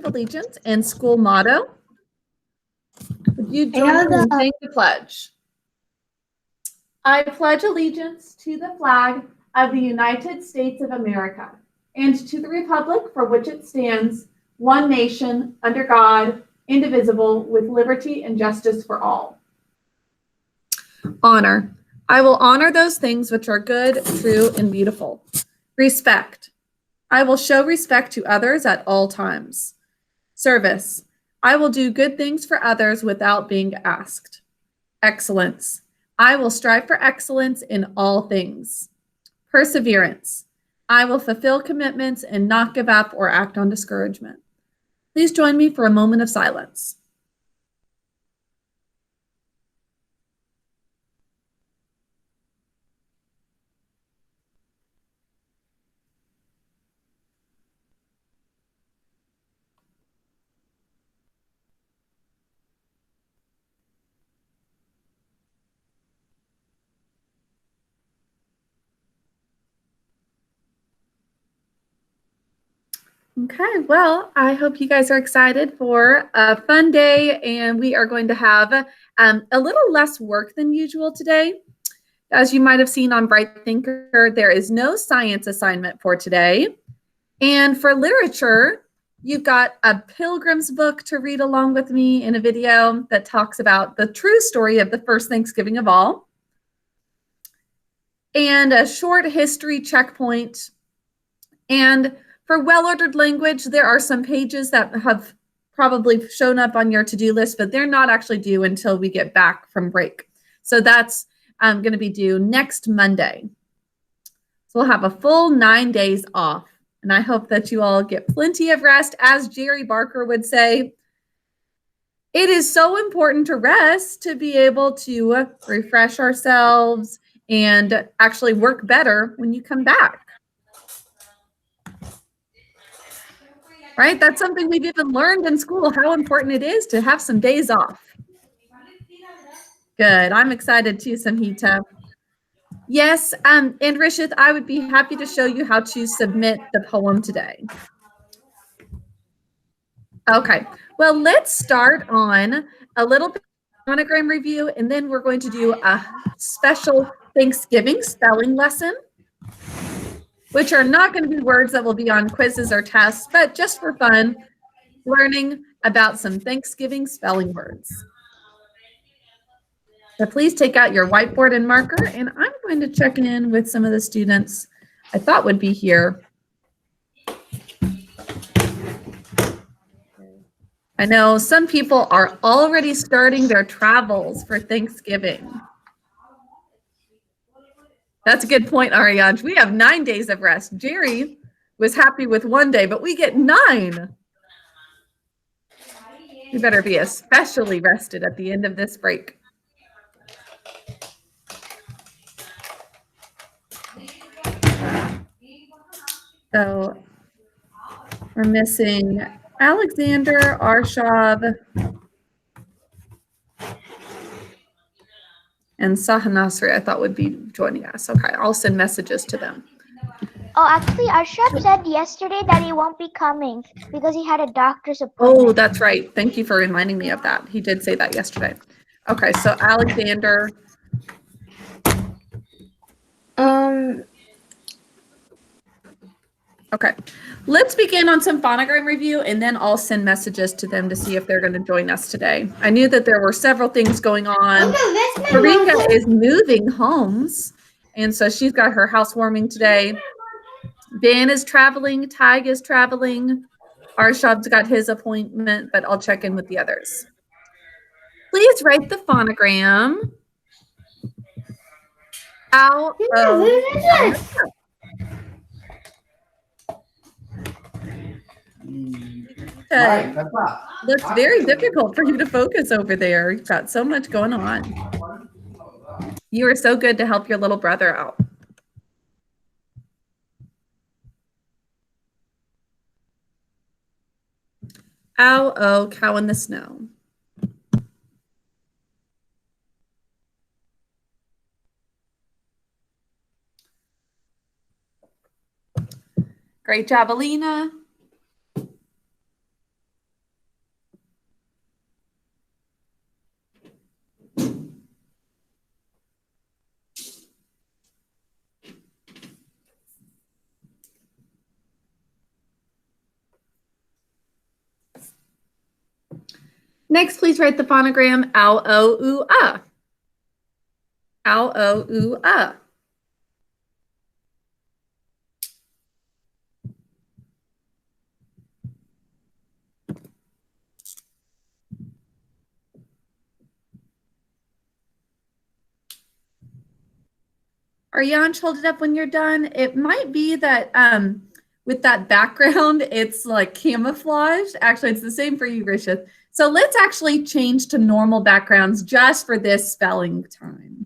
Allegiance and school motto. Would you join me in saying the pledge? I pledge allegiance to the flag of the United States of America and to the republic for which it stands, one nation, under God, indivisible, with liberty and justice for all. Honor. I will honor those things which are good, true, and beautiful. Respect. I will show respect to others at all times. Service. I will do good things for others without being asked. Excellence. I will strive for excellence in all things. Perseverance. I will fulfill commitments and not give up or act on discouragement. Please join me for a moment of silence. Okay, well, I hope you guys are excited for a fun day, and we are going to have a little less work than usual today. As you might have seen on Bright Thinker, there is no science assignment for today. And for literature, you've got a Pilgrim's book to read along with me in a video that talks about the true story of the first Thanksgiving of all. And a short history checkpoint. And for well-ordered language, there are some pages that have probably shown up on your to-do list, but they're not actually due until we get back from break. So that's going to be due next Monday. So we'll have a full 9 days off. And I hope that you all get plenty of rest. As Jerry Barker would say, it is so important to rest to be able to refresh ourselves and actually work better when you come back. Right? That's something we've even learned in school, how important it is to have some days off. Good. I'm excited too, Samhita. Yes, and Rishith, I would be happy to show you how to submit the poem today. Okay. Well, let's start on a little bit of phonogram review, and then we're going to do a special Thanksgiving spelling lesson, which are not going to be words that will be on quizzes or tests, but just for fun, learning about some Thanksgiving spelling words. So please take out your whiteboard and marker, and I'm going to check in with some of the students I thought would be here. I know some people are already starting their travels for Thanksgiving. That's a good point, Ariane. We have 9 days of rest. Jerry was happy with 1 day, but we get 9. You better be especially rested at the end of this break. So we're missing Alexander, Arshab, and Sahanasri, I thought would be joining us. Okay, I'll send messages to them. Oh, actually, Arshab said yesterday that he won't be coming because he had a doctor's appointment. Oh, that's right. Thank you for reminding me of that. He did say that yesterday. Okay, so Alexander. Okay, let's begin on some phonogram review, and then I'll send messages to them to see if they're going to join us today. I knew that there were several things going on. Marika is moving homes, and so she's got her housewarming today. Ben is traveling. Tig is traveling. Arshab's got his appointment, but I'll check in with the others. Please write the phonogram. Looks very difficult for you to focus over there. You've got so much going on. You are so good to help your little brother out. Ow, oh, cow in the snow. Great job, Alina. Next, please write the phonogram ow, o, oo, ah. Ow, o, oo, ah. Ariane, hold it up when you're done. It might be that with that background, it's like camouflaged. Actually, it's the same for you, Rishith. So let's actually change to normal backgrounds just for this spelling time.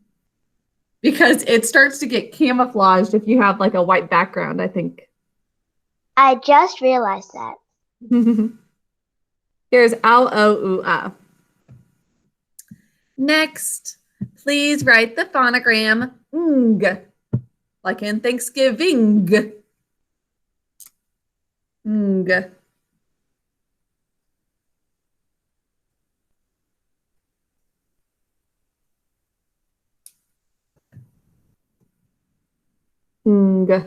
Because it starts to get camouflaged if you have like a white background, I think. I just realized that. Here's ow, o, oo, ah. Next, please write the phonogram ng, like in Thanksgiving. Ng. Ng.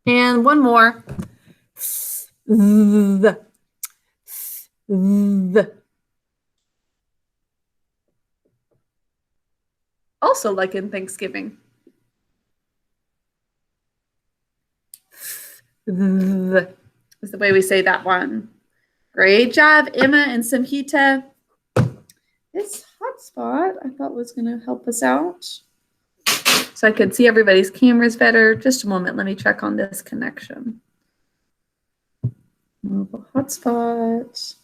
And one more. Th. Th. Also like in Thanksgiving. Th is the way we say that one. Great job, Emma and Samhita. This hotspot I thought was going to help us out. So I could see everybody's cameras better. Just a moment, let me check on this connection. Mobile hotspot.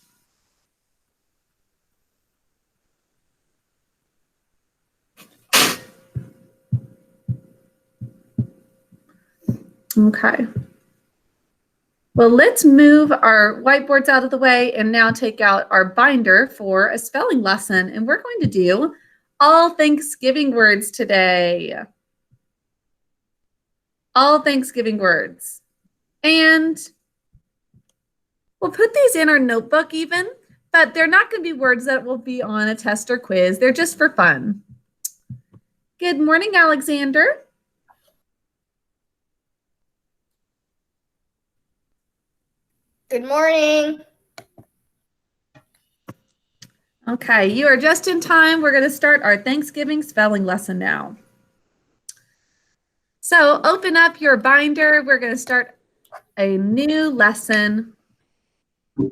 Okay. Well, let's move our whiteboards out of the way and now take out our binder for a spelling lesson. And we're going to do all Thanksgiving words today. All Thanksgiving words. And we'll put these in our notebook even, but they're not going to be words that will be on a test or quiz. They're just for fun. Good morning, Alexander. Good morning. Okay, you are just in time. We're going to start our Thanksgiving spelling lesson now. So open up your binder. We're going to start a new lesson. Do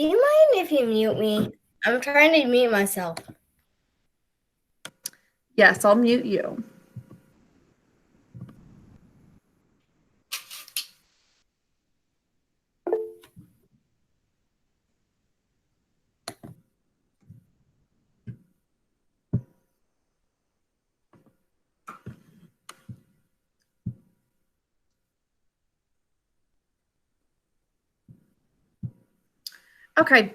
you mind if you mute me? I'm trying to mute myself. Yes, I'll mute you. Okay,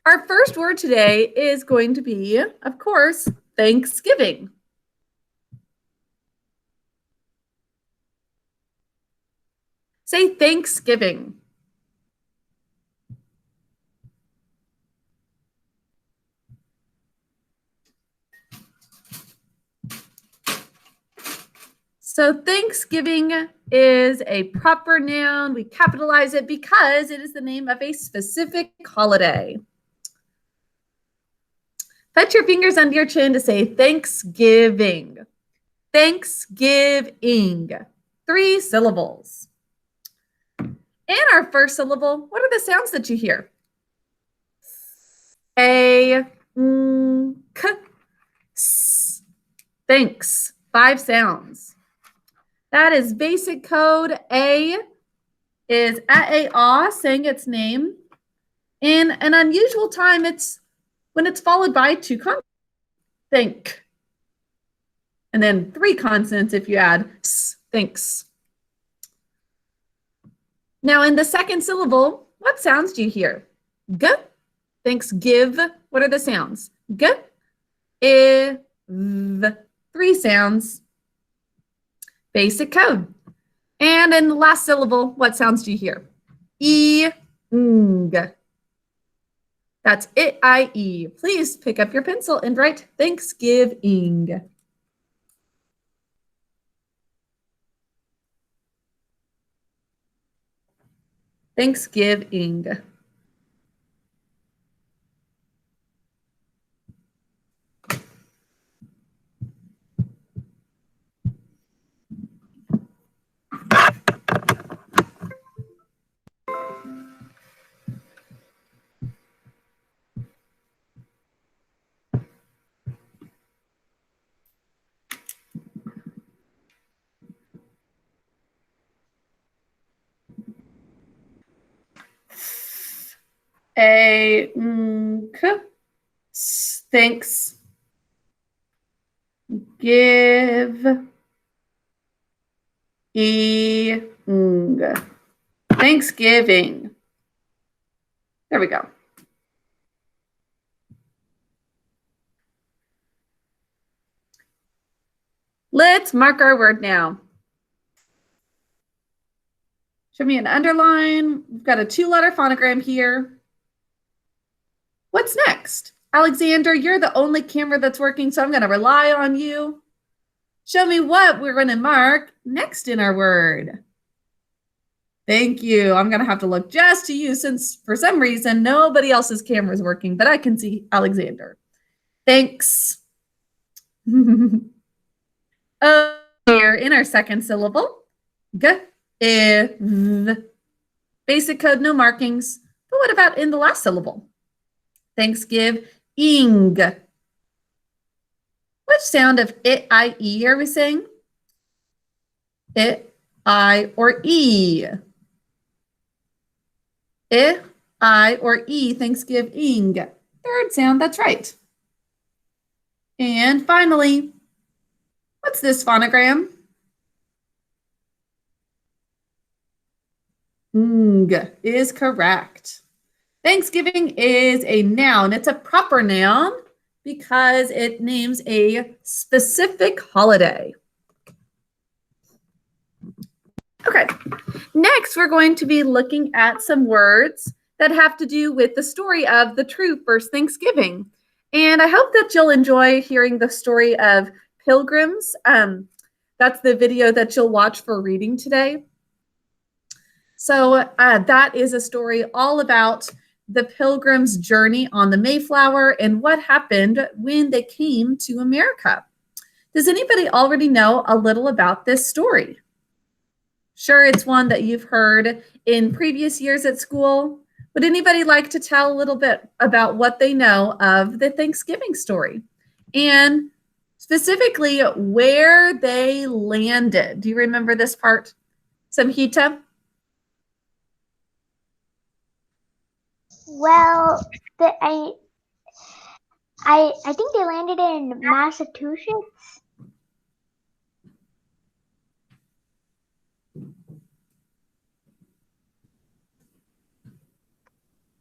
our first word today is going to be, of course, Thanksgiving. Say Thanksgiving. So Thanksgiving is a proper noun. We capitalize it because it is the name of a specific holiday. Put your fingers under your chin to say Thanksgiving. Thanksgiving. 3 syllables. And our first syllable, what are the sounds that you hear? A, k, s. Thanks. 5 sounds. That is basic code. A is a-ah, saying its name. In an unusual time, it's when it's followed by 2 consonants. Think. And then 3 consonants if you add s, thanks. Now in the second syllable, what sounds do you hear? G, thanks, give. What are the sounds? G, I, v. 3 sounds. Basic code. And in the last syllable, what sounds do you hear? E, ng. That's it-I-E. Please pick up your pencil and write Thanksgiving. Thanksgiving. Thanks. Give. Thanksgiving. There we go. Let's mark our word now. Show me an underline. We've got a 2-letter phonogram here. What's next? Alexander, you're the only camera that's working, so I'm going to rely on you. Show me what we're going to mark next in our word. Thank you. I'm going to have to look just to you since for some reason nobody else's camera is working, but I can see Alexander. Thanks. Here in our second syllable, v. Basic code, no markings. But what about in the last syllable? Thanksgiving. Which sound of it, I, E are we saying? It, I, or E? It, I, or E, Thanksgiving. Third sound, that's right. And finally, what's this phonogram? Is correct. Thanksgiving is a noun. It's a proper noun because it names a specific holiday. Okay, next we're going to be looking at some words that have to do with the story of the true first Thanksgiving. And I hope that you'll enjoy hearing the story of pilgrims. That's the video that you'll watch for reading today. So that is a story all about the Pilgrims' journey on the Mayflower and what happened when they came to America. Does anybody already know a little about this story? Sure, it's one that you've heard in previous years at school. Would anybody like to tell a little bit about what they know of the Thanksgiving story? And specifically, where they landed. Do you remember this part? Samhita? Well, I think they landed in Massachusetts.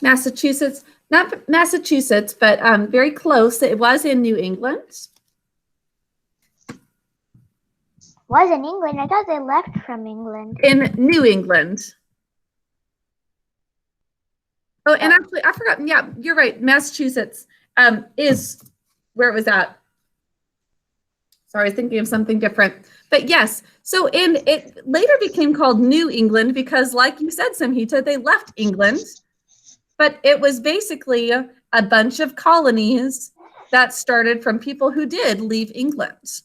Massachusetts, not Massachusetts, but very close. It was in New England. Was in England? I thought they left from England. In New England. Oh, and actually, I forgot. Yeah, you're right. Massachusetts is where it was at. Sorry, I was thinking of something different. But yes, so it later became called New England because, like you said, Samhita, they left England. But it was basically a bunch of colonies that started from people who did leave England.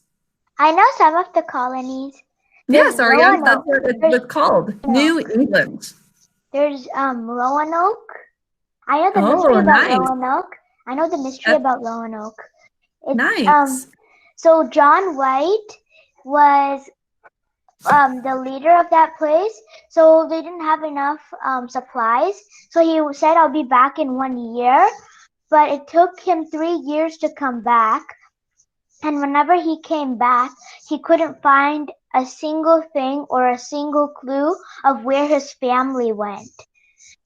I know some of the colonies. Yes, Ariane, that's what it was called, New England. There's Roanoke. I know the mystery about Roanoke. I know the mystery about Roanoke. Nice. So John White was the leader of that place. So they didn't have enough supplies. So he said, I'll be back in 1 year. But it took him 3 years to come back. And whenever he came back, he couldn't find a single thing or a single clue of where his family went.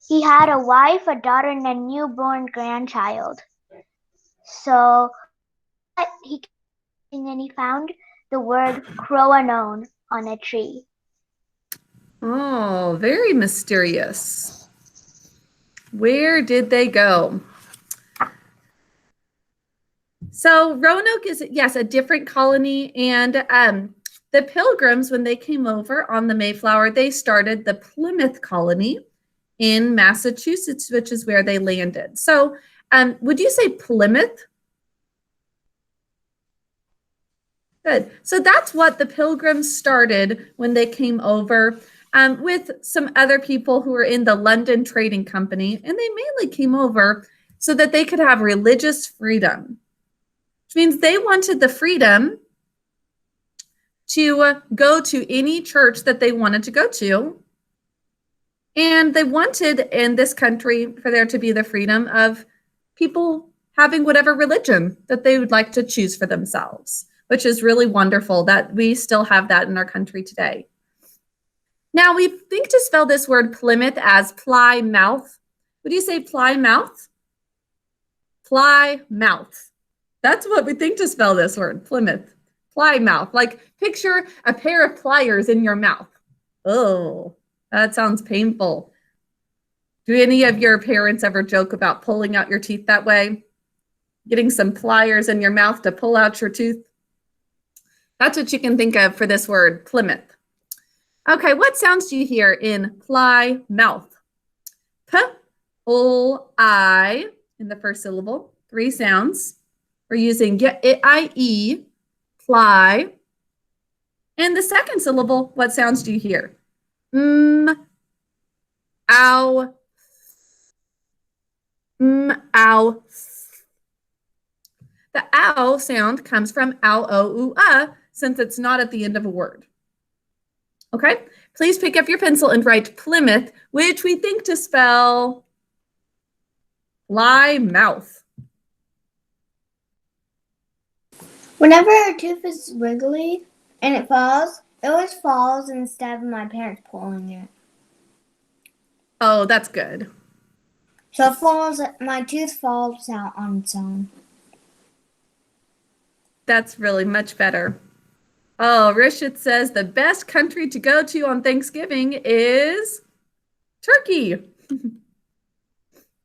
He had a wife, a daughter, and a newborn grandchild. So and then he found the word Crowanon on a tree. Oh, very mysterious. Where did they go? So Roanoke is, yes, a different colony. And the Pilgrims, when they came over on the Mayflower, they started the Plymouth colony in Massachusetts, which is where they landed. So would you say Plymouth? Good. So that's what the Pilgrims started when they came over with some other people who were in the London Trading Company. And they mainly came over so that they could have religious freedom, which means they wanted the freedom to go to any church that they wanted to go to. And they wanted in this country for there to be the freedom of people having whatever religion that they would like to choose for themselves, which is really wonderful that we still have that in our country today. Now, we think to spell this word Plymouth as Plymouth. Would you say Plymouth? Plymouth. That's what we think to spell this word, Plymouth. Plymouth. Like picture a pair of pliers in your mouth. Oh, that sounds painful. Do any of your parents ever joke about pulling out your teeth that way? Getting some pliers in your mouth to pull out your tooth? That's what you can think of for this word, Plymouth. Okay, what sounds do you hear in Plymouth? P, O, I in the first syllable, 3 sounds. We're using I-E, ply. And the second syllable, what sounds do you hear? Ow, ow. The ow sound comes from ow, o, oo, since it's not at the end of a word. Okay, please pick up your pencil and write Plymouth, which we think to spell Plymouth. Whenever a tooth is wiggly and it always falls instead of my parents pulling it. Oh, that's good. So my tooth falls out on its own. That's really much better. Oh, Rishit says the best country to go to on Thanksgiving is Turkey.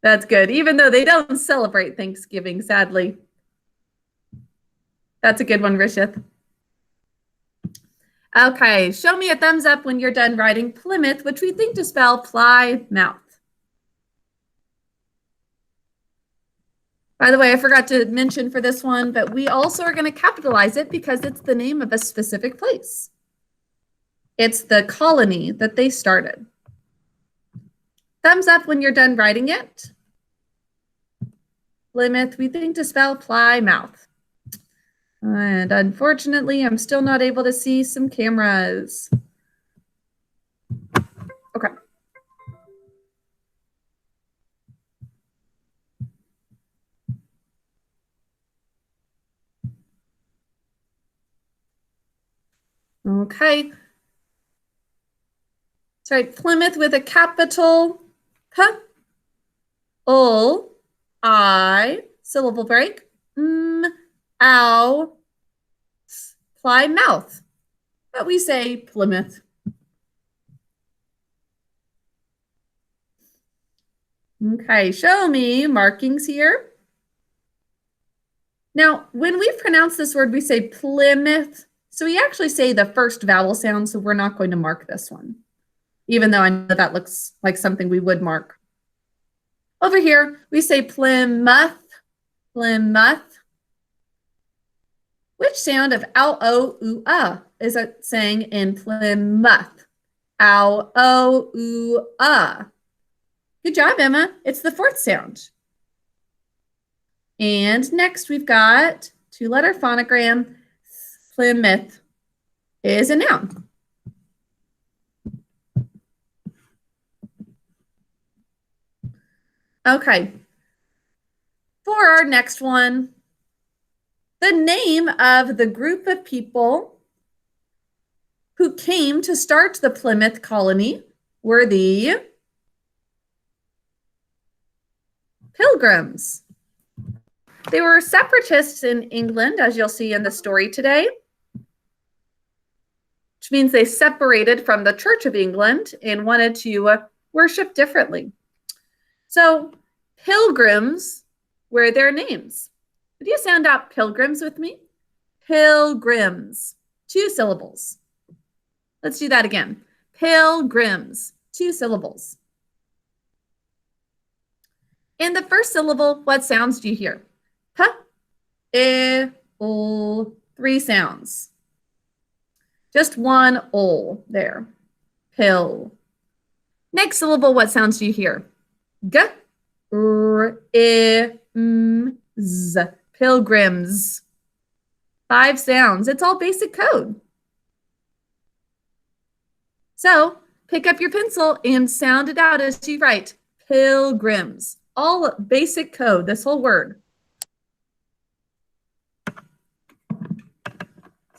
That's good, even though they don't celebrate Thanksgiving, sadly. That's a good one, Rishit. Okay, show me a thumbs up when you're done writing Plymouth, which we think to spell Plymouth. By the way, I forgot to mention for this one, but we also are going to capitalize it because it's the name of a specific place. It's the colony that they started. Thumbs up when you're done writing it. Plymouth, we think to spell Plymouth. And unfortunately, I'm still not able to see some cameras. Okay. Okay. Sorry, Plymouth with a capital P, O, I, syllable break, ow, Plymouth. But we say Plymouth. Okay, show me markings here. Now, when we pronounce this word, we say Plymouth. So we actually say the first vowel sound, so we're not going to mark this one, even though I know that looks like something we would mark. Over here, we say Plymouth, Plymouth. Which sound of ow, o, oo, is it saying in Plymouth? Ow, o, oo, Good job, Emma. It's the fourth sound. And next we've got 2-letter phonogram. Plymouth is a noun. Okay. For our next one, the name of the group of people who came to start the Plymouth colony were the Pilgrims. They were separatists in England, as you'll see in the story today, which means they separated from the Church of England and wanted to worship differently. So Pilgrims were their names. Would you sound out pilgrims with me? Pilgrims. 2 syllables. Let's do that again. Pilgrims. 2 syllables. In the first syllable, what sounds do you hear? P, I, ul. 3 sounds. Just one ul there. Pill. Next syllable, what sounds do you hear? G, r, I, m, z. Pilgrims. 5 sounds. It's all basic code. So pick up your pencil and sound it out as you write. Pilgrims. All basic code, this whole word.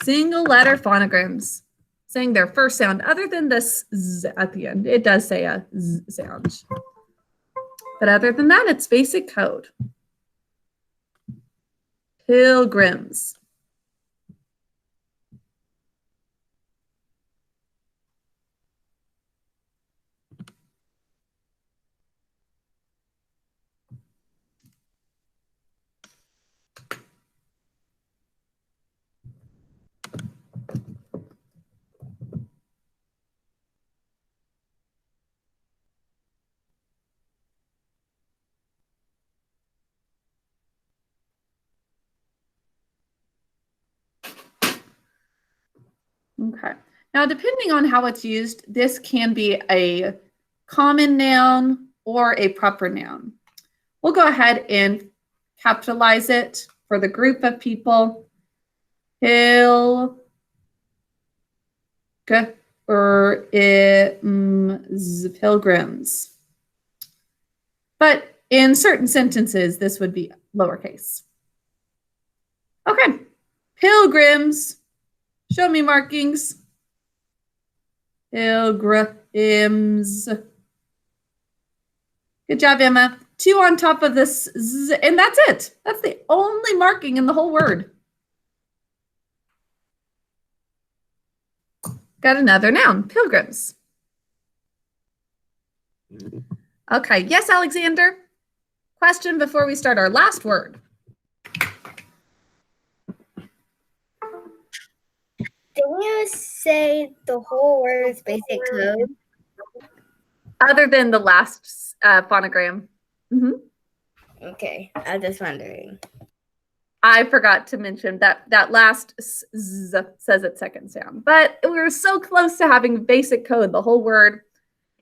Single letter phonograms. Saying their first sound, other than this z at the end. It does say a z sound. But other than that, it's basic code. Pilgrims. Okay. Now, depending on how it's used, this can be a common noun or a proper noun. We'll go ahead and capitalize it for the group of people. Pilgrims. But in certain sentences, this would be lowercase. Okay. Pilgrims. Show me markings. Pilgrims. Good job, Emma. 2 on top of this z, and that's it. That's the only marking in the whole word. Got another noun, pilgrims. Okay, yes, Alexander? Question before we start our last word. Didn't you say the whole word is basic code? Other than the last phonogram. Okay, I was just wondering. I forgot to mention that last z says its second sound, but we were so close to having basic code, the whole word.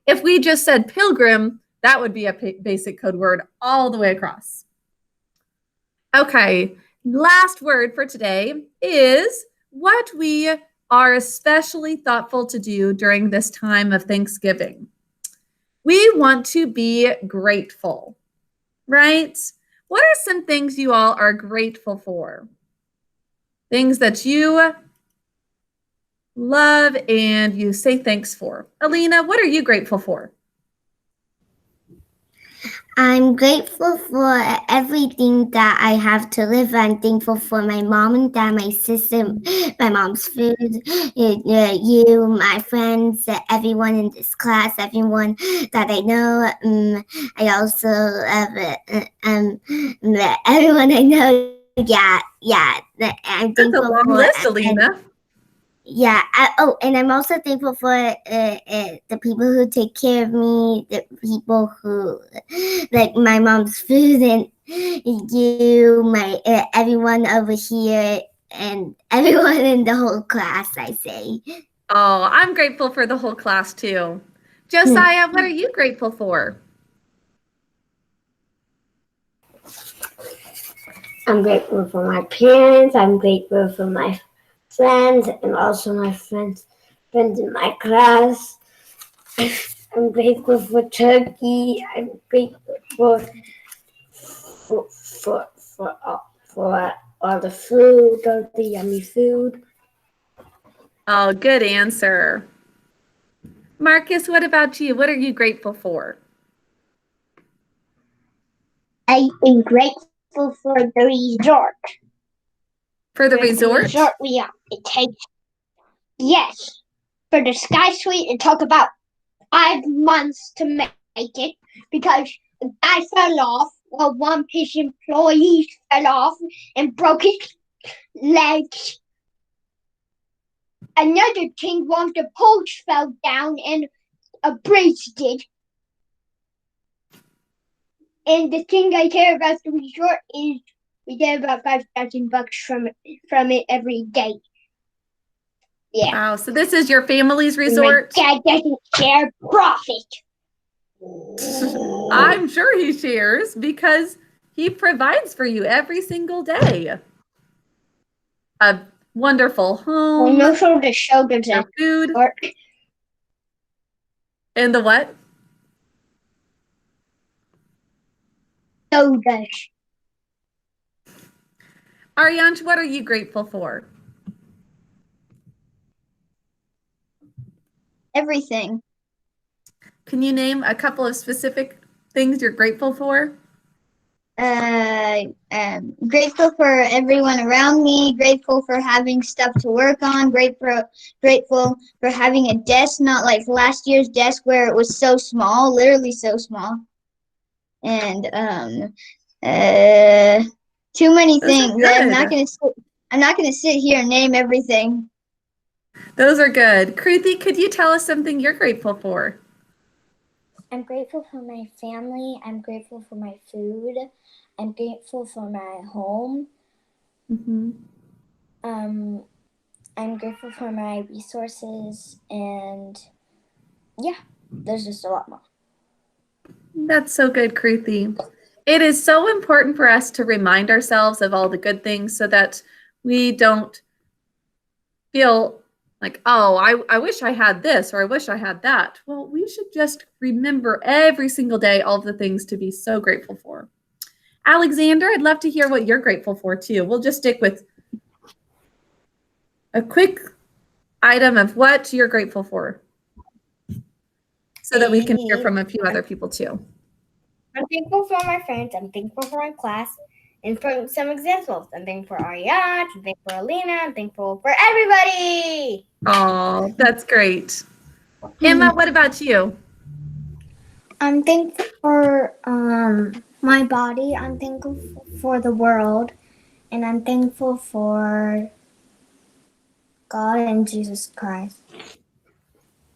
If we just said pilgrim, that would be a basic code word all the way across. Okay, last word for today is what we are especially thoughtful to do during this time of Thanksgiving. We want to be grateful, right? What are some things you all are grateful for? Things that you love and you say thanks for. Alina, what are you grateful for? I'm grateful for everything that I have to live. I'm thankful for my mom and dad, my sister, my mom's food, you, my friends, everyone in this class, everyone that I know. I also everyone I know. Yeah. I'm That's a thankful long for list, Alina. Yeah. And I'm also thankful for the people who take care of me, the people who like my mom's food, and you, my everyone over here, and everyone in the whole class. I say. Oh, I'm grateful for the whole class too. Josiah, what are you grateful for? I'm grateful for my parents. I'm grateful for my friends and also my friends in my class. I'm grateful for turkey. I'm grateful for all the food, all the yummy food. Oh, good answer. Marcus, what about you? What are you grateful for? I am grateful for the resort. For the resort? The resort we are. It takes, yes, for the Sky Suite. It took about 5 months to make it because I fell off while one of his employees fell off and broke his legs. Another thing, one of the poles fell down and a bridge did. And the thing I care about the resort is we get about $5,000 from it every day. Yeah. Wow. So this is your family's resort? My dad doesn't share profit. I'm sure he shares because he provides for you every single day. A wonderful home. No, so the show does your that food. work. And the what? So does. Ariansh, what are you grateful for? Everything. Can you name a couple of specific things you're grateful for? Grateful for everyone around me, grateful for having stuff to work on, grateful for having a desk, not like last year's desk where it was so small, literally so small. And too many Those are things. I'm good. not gonna sit here and name everything. Those are good. Kruthi, could you tell us something you're grateful for? I'm grateful for my family. I'm grateful for my food. I'm grateful for my home. Mm-hmm. I'm grateful for my resources, and yeah, there's just a lot more. That's so good, Kruthi. It is so important for us to remind ourselves of all the good things so that we don't feel like, oh, I wish I had this or I wish I had that. Well, we should just remember every single day all of the things to be so grateful for. Alexander, I'd love to hear what you're grateful for too. We'll just stick with a quick item of what you're grateful for so that we can hear from a few other people too. I'm thankful for my friends. I'm thankful for my class. And for some examples, I'm thankful for Ariane. I'm thankful for Alina. I'm thankful for everybody. Oh, that's great. Emma, what about you? I'm thankful for my body. I'm thankful for the world. And I'm thankful for God and Jesus Christ.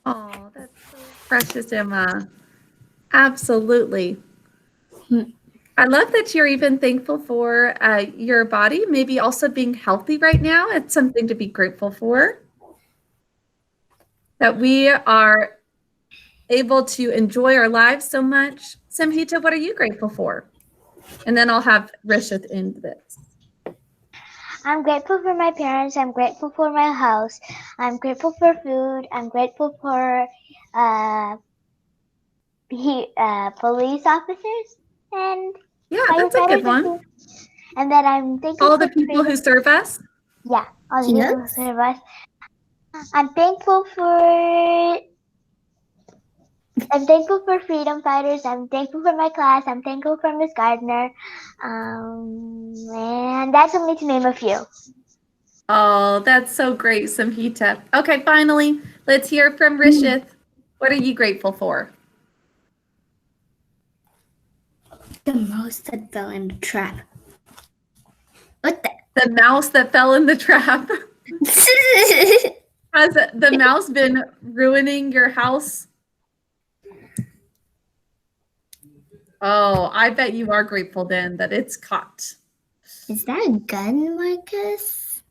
Oh, that's so precious, Emma. Absolutely. I love that you're even thankful for your body, maybe also being healthy right now. It's something to be grateful for. That we are able to enjoy our lives so much. Samhita, what are you grateful for? And then I'll have Rishith end this. I'm grateful for my parents. I'm grateful for my house. I'm grateful for food. I'm grateful for police officers and Yeah, that's a good one. too. And then I'm thankful All for the people who freedom. serve us. Yeah, all the people who serve us. I'm thankful for freedom fighters. I'm thankful for my class. I'm thankful for Miss Gardner. And that's only to name a few. Oh, that's so great, Samhita. Okay, finally, let's hear from Rishith. What are you grateful for? The mouse that fell in the trap. What the? The mouse that fell in the trap. Has the mouse been ruining your house? Oh, I bet you are grateful then that it's caught. Is that a gun, Marcus?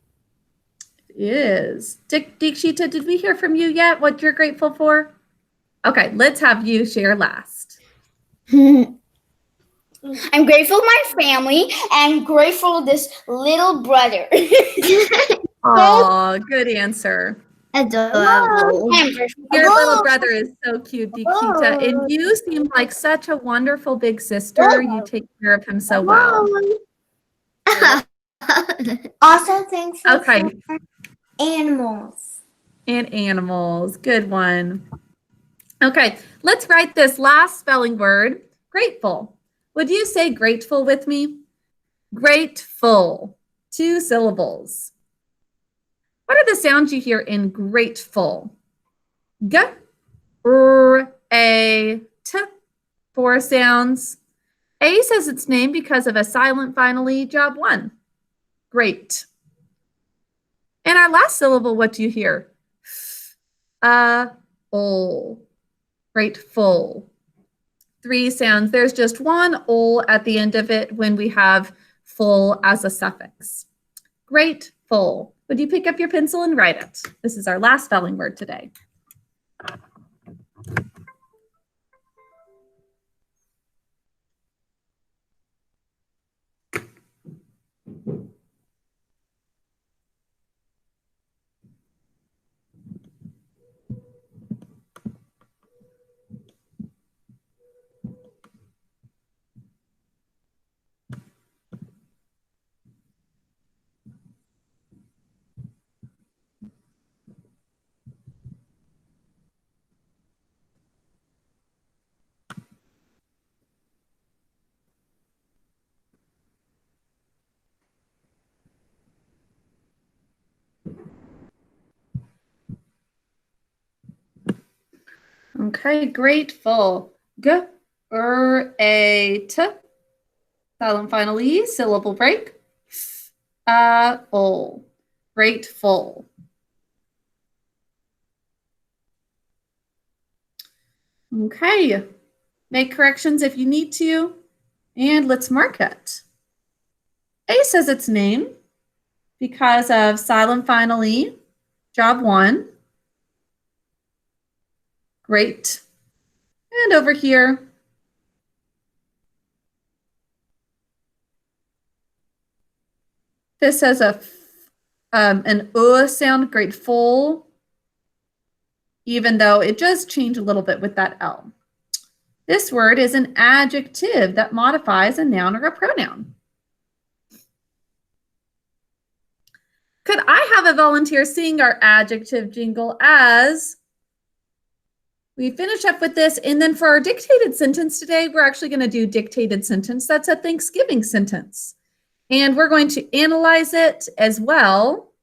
It is. Dikshita, did we hear from you yet what you're grateful for? Okay, let's have you share last. I'm grateful for my family. I'm grateful for this little brother. Oh, good answer. Adorable. Your little brother is so cute, Dikshita, and you seem like such a wonderful big sister. You take care of him so well. Also thankful Okay. for animals. And animals. Good one. Okay, let's write this last spelling word, grateful. Would you say grateful with me? Grateful. 2 syllables. What are the sounds you hear in grateful? G, R, A, T. 4 sounds. A says its name because of a silent final E, job 1. Great. And our last syllable, what do you hear? Ol. Grateful. 3 sounds. There's just one ol at the end of it when we have full as a suffix. Grateful. Would you pick up your pencil and write it? This is our last spelling word today. Okay, grateful. Great. Silent final E, syllable break. Ol. Grateful. Okay, make corrections if you need to, and let's mark it. A says its name because of silent final E, job 1. Great. And over here, this has an sound, grateful, even though it does change a little bit with that L. This word is an adjective that modifies a noun or a pronoun. Could I have a volunteer sing our adjective jingle as we finish up with this? And then for our dictated sentence today, we're actually going to do dictated sentence. That's a Thanksgiving sentence. And we're going to analyze it as well.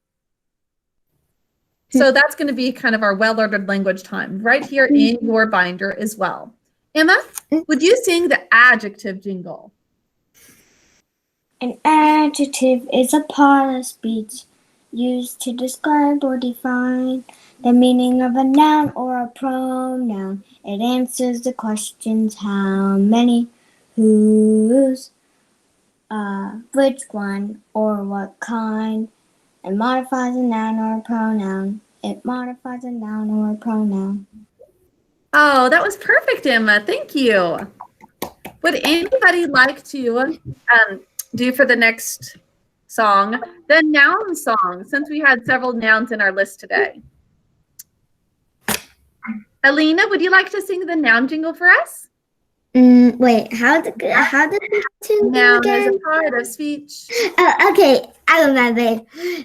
So that's going to be kind of our well-ordered language time right here in your binder as well. Emma, would you sing the adjective jingle? An adjective is a part of speech used to describe or define the meaning of a noun or a pronoun. It answers the questions how many, whose, which one, or what kind. It modifies a noun or a pronoun. It modifies a noun or a pronoun. Oh, that was perfect, Emma. Thank you. Would anybody like to do for the next song the noun song, since we had several nouns in our list today? Alina, would you like to sing the noun jingle for us? Wait, how did the tune Noun again? is a part of speech. Oh, okay, I remember.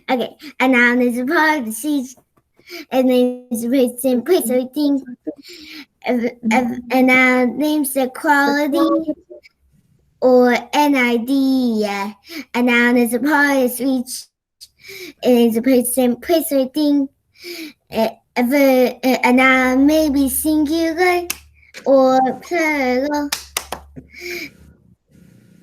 Okay, a noun is a part of speech. A name is a person, place, or thing. A noun names the quality or an idea. A noun is a part of speech. It is a person, place, or thing. A noun may be singular or plural.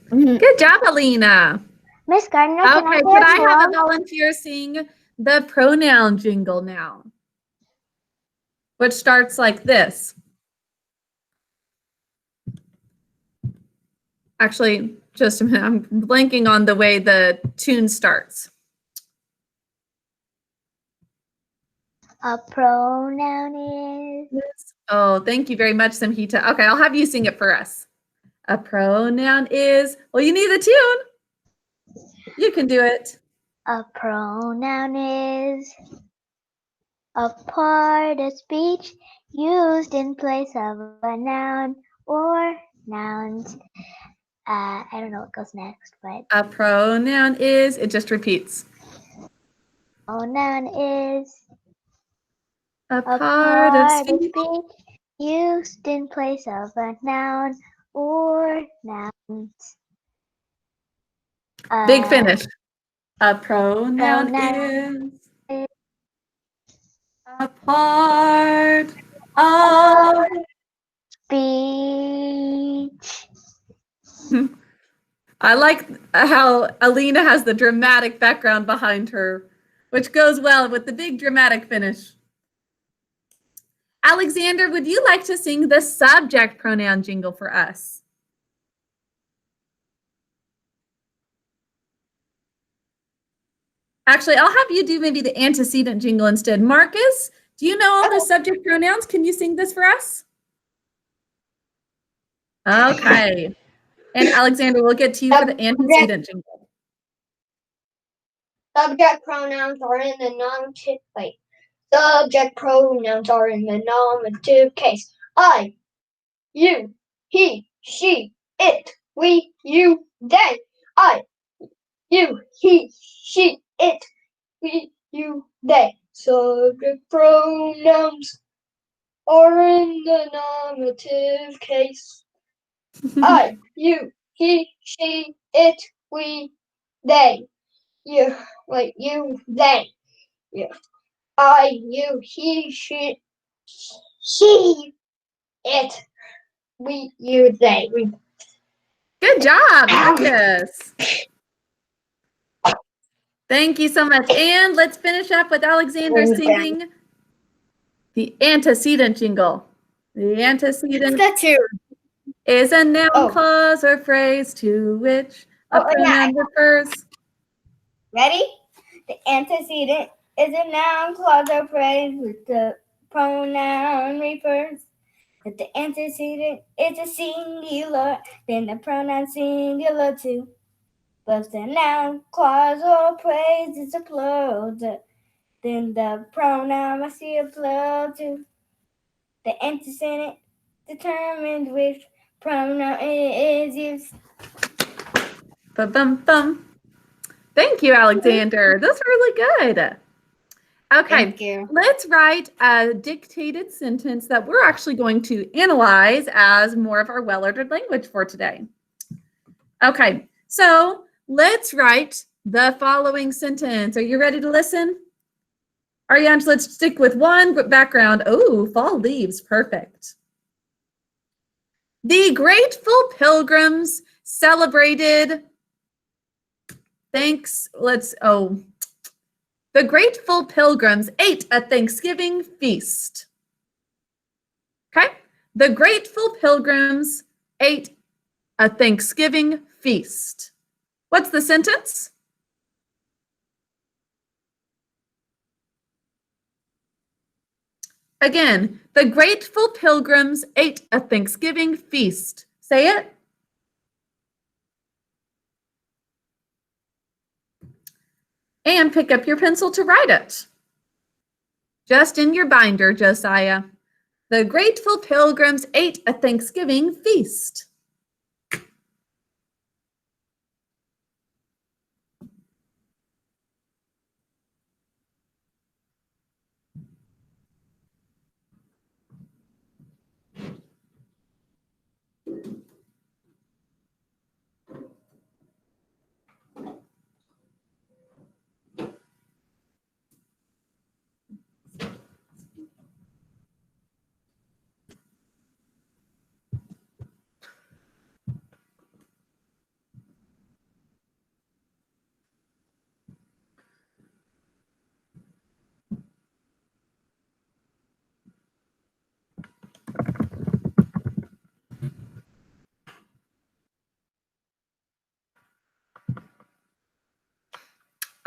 Good job, Alina. Miss Gardner, can Okay, I could I say have a hello? volunteer sing the pronoun jingle now? Which starts like this. Actually, just a minute, I'm blanking on the way the tune starts. A pronoun is. Oh, thank you very much, Samhita. Okay, I'll have you sing it for us. A pronoun is, well, you need the tune. You can do it. A pronoun is a part of speech used in place of a noun or nouns. I don't know what goes next, but A pronoun is, it just repeats. pronoun is A part of speech. used in place of a noun or nouns. Big finish. A pronoun is a part of speech. I like how Alina has the dramatic background behind her, which goes well with the big dramatic finish. Alexander, would you like to sing the subject pronoun jingle for us? Actually, I'll have you do maybe the antecedent jingle instead. Marcus, do you know all the subject pronouns? Can you sing this for us? Okay. And Alexander, we'll get to you for the antecedent jingle. Subject pronouns are in the nominative case. Subject pronouns are in the nominative case. I, you, he, she, it, we, you, they. I, you, he, she, it, we, you, they. Subject pronouns are in the nominative case. I, you, he, she, it, we, they. You, wait, you, they. You. I, you, he, she, it, we, you, they. We. Good job, Marcus. Thank you so much. And let's finish up with Alexander singing the antecedent jingle. The antecedent is a noun, clause, or phrase to which a pronoun refers. Ready? The antecedent is a noun, clause, or phrase with the pronoun refers. If the antecedent is a singular, then the pronoun singular too. But if the noun, clause, or phrase is a plural, then the pronoun must be a plural too. The antecedent determines which pronoun is used. Ba-bum-bum. Thank you, Alexander. Those were really good. Okay, let's write a dictated sentence that we're actually going to analyze as more of our well-ordered language for today. Okay, so let's write the following sentence. Are you ready to listen? Ariane, let's stick with one background. Oh, fall leaves, perfect. The grateful pilgrims celebrated the grateful pilgrims ate a Thanksgiving feast. Okay, the grateful pilgrims ate a Thanksgiving feast. What's the sentence? Again, the grateful pilgrims ate a Thanksgiving feast. Say it. And pick up your pencil to write it. Just in your binder, Josiah. The grateful pilgrims ate a Thanksgiving feast.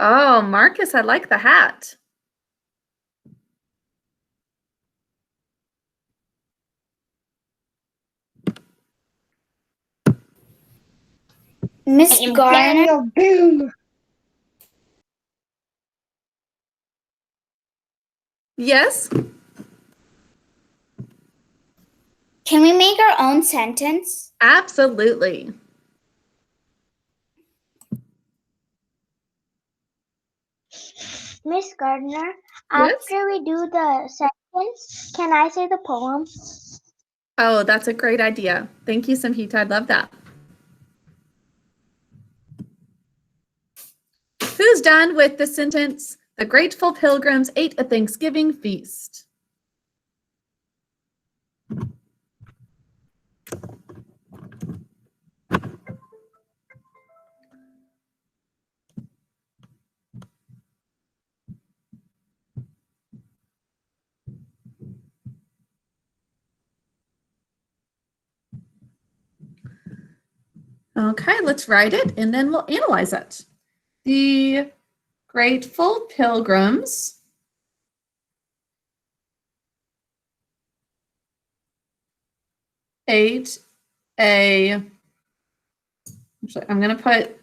Oh, Marcus, I like the hat. Miss Garner, Yes? can we make our own sentence? Absolutely. Miss Gardner, Yes? after we do the sentence, can I say the poem? Oh, that's a great idea. Thank you, Samhita. I love that. Who's done with the sentence, the grateful pilgrims ate a Thanksgiving feast? Okay, let's write it and then we'll analyze it. The grateful pilgrims ate a, actually, I'm going to put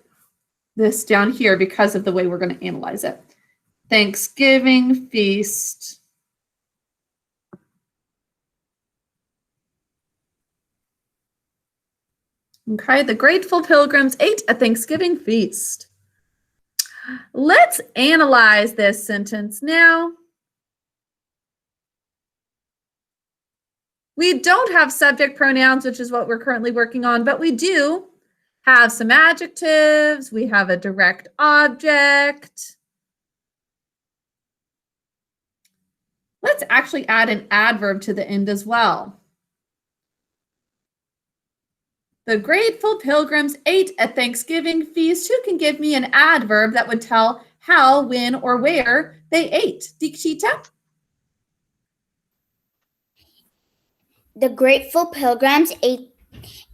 this down here because of the way we're going to analyze it. Thanksgiving feast Okay, the grateful pilgrims ate a Thanksgiving feast. Let's analyze this sentence now. We don't have subject pronouns, which is what we're currently working on, but we do have some adjectives. We have a direct object. Let's actually add an adverb to the end as well. The grateful pilgrims ate a Thanksgiving feast. Who can give me an adverb that would tell how, when, or where they ate? Dikshita? The grateful pilgrims ate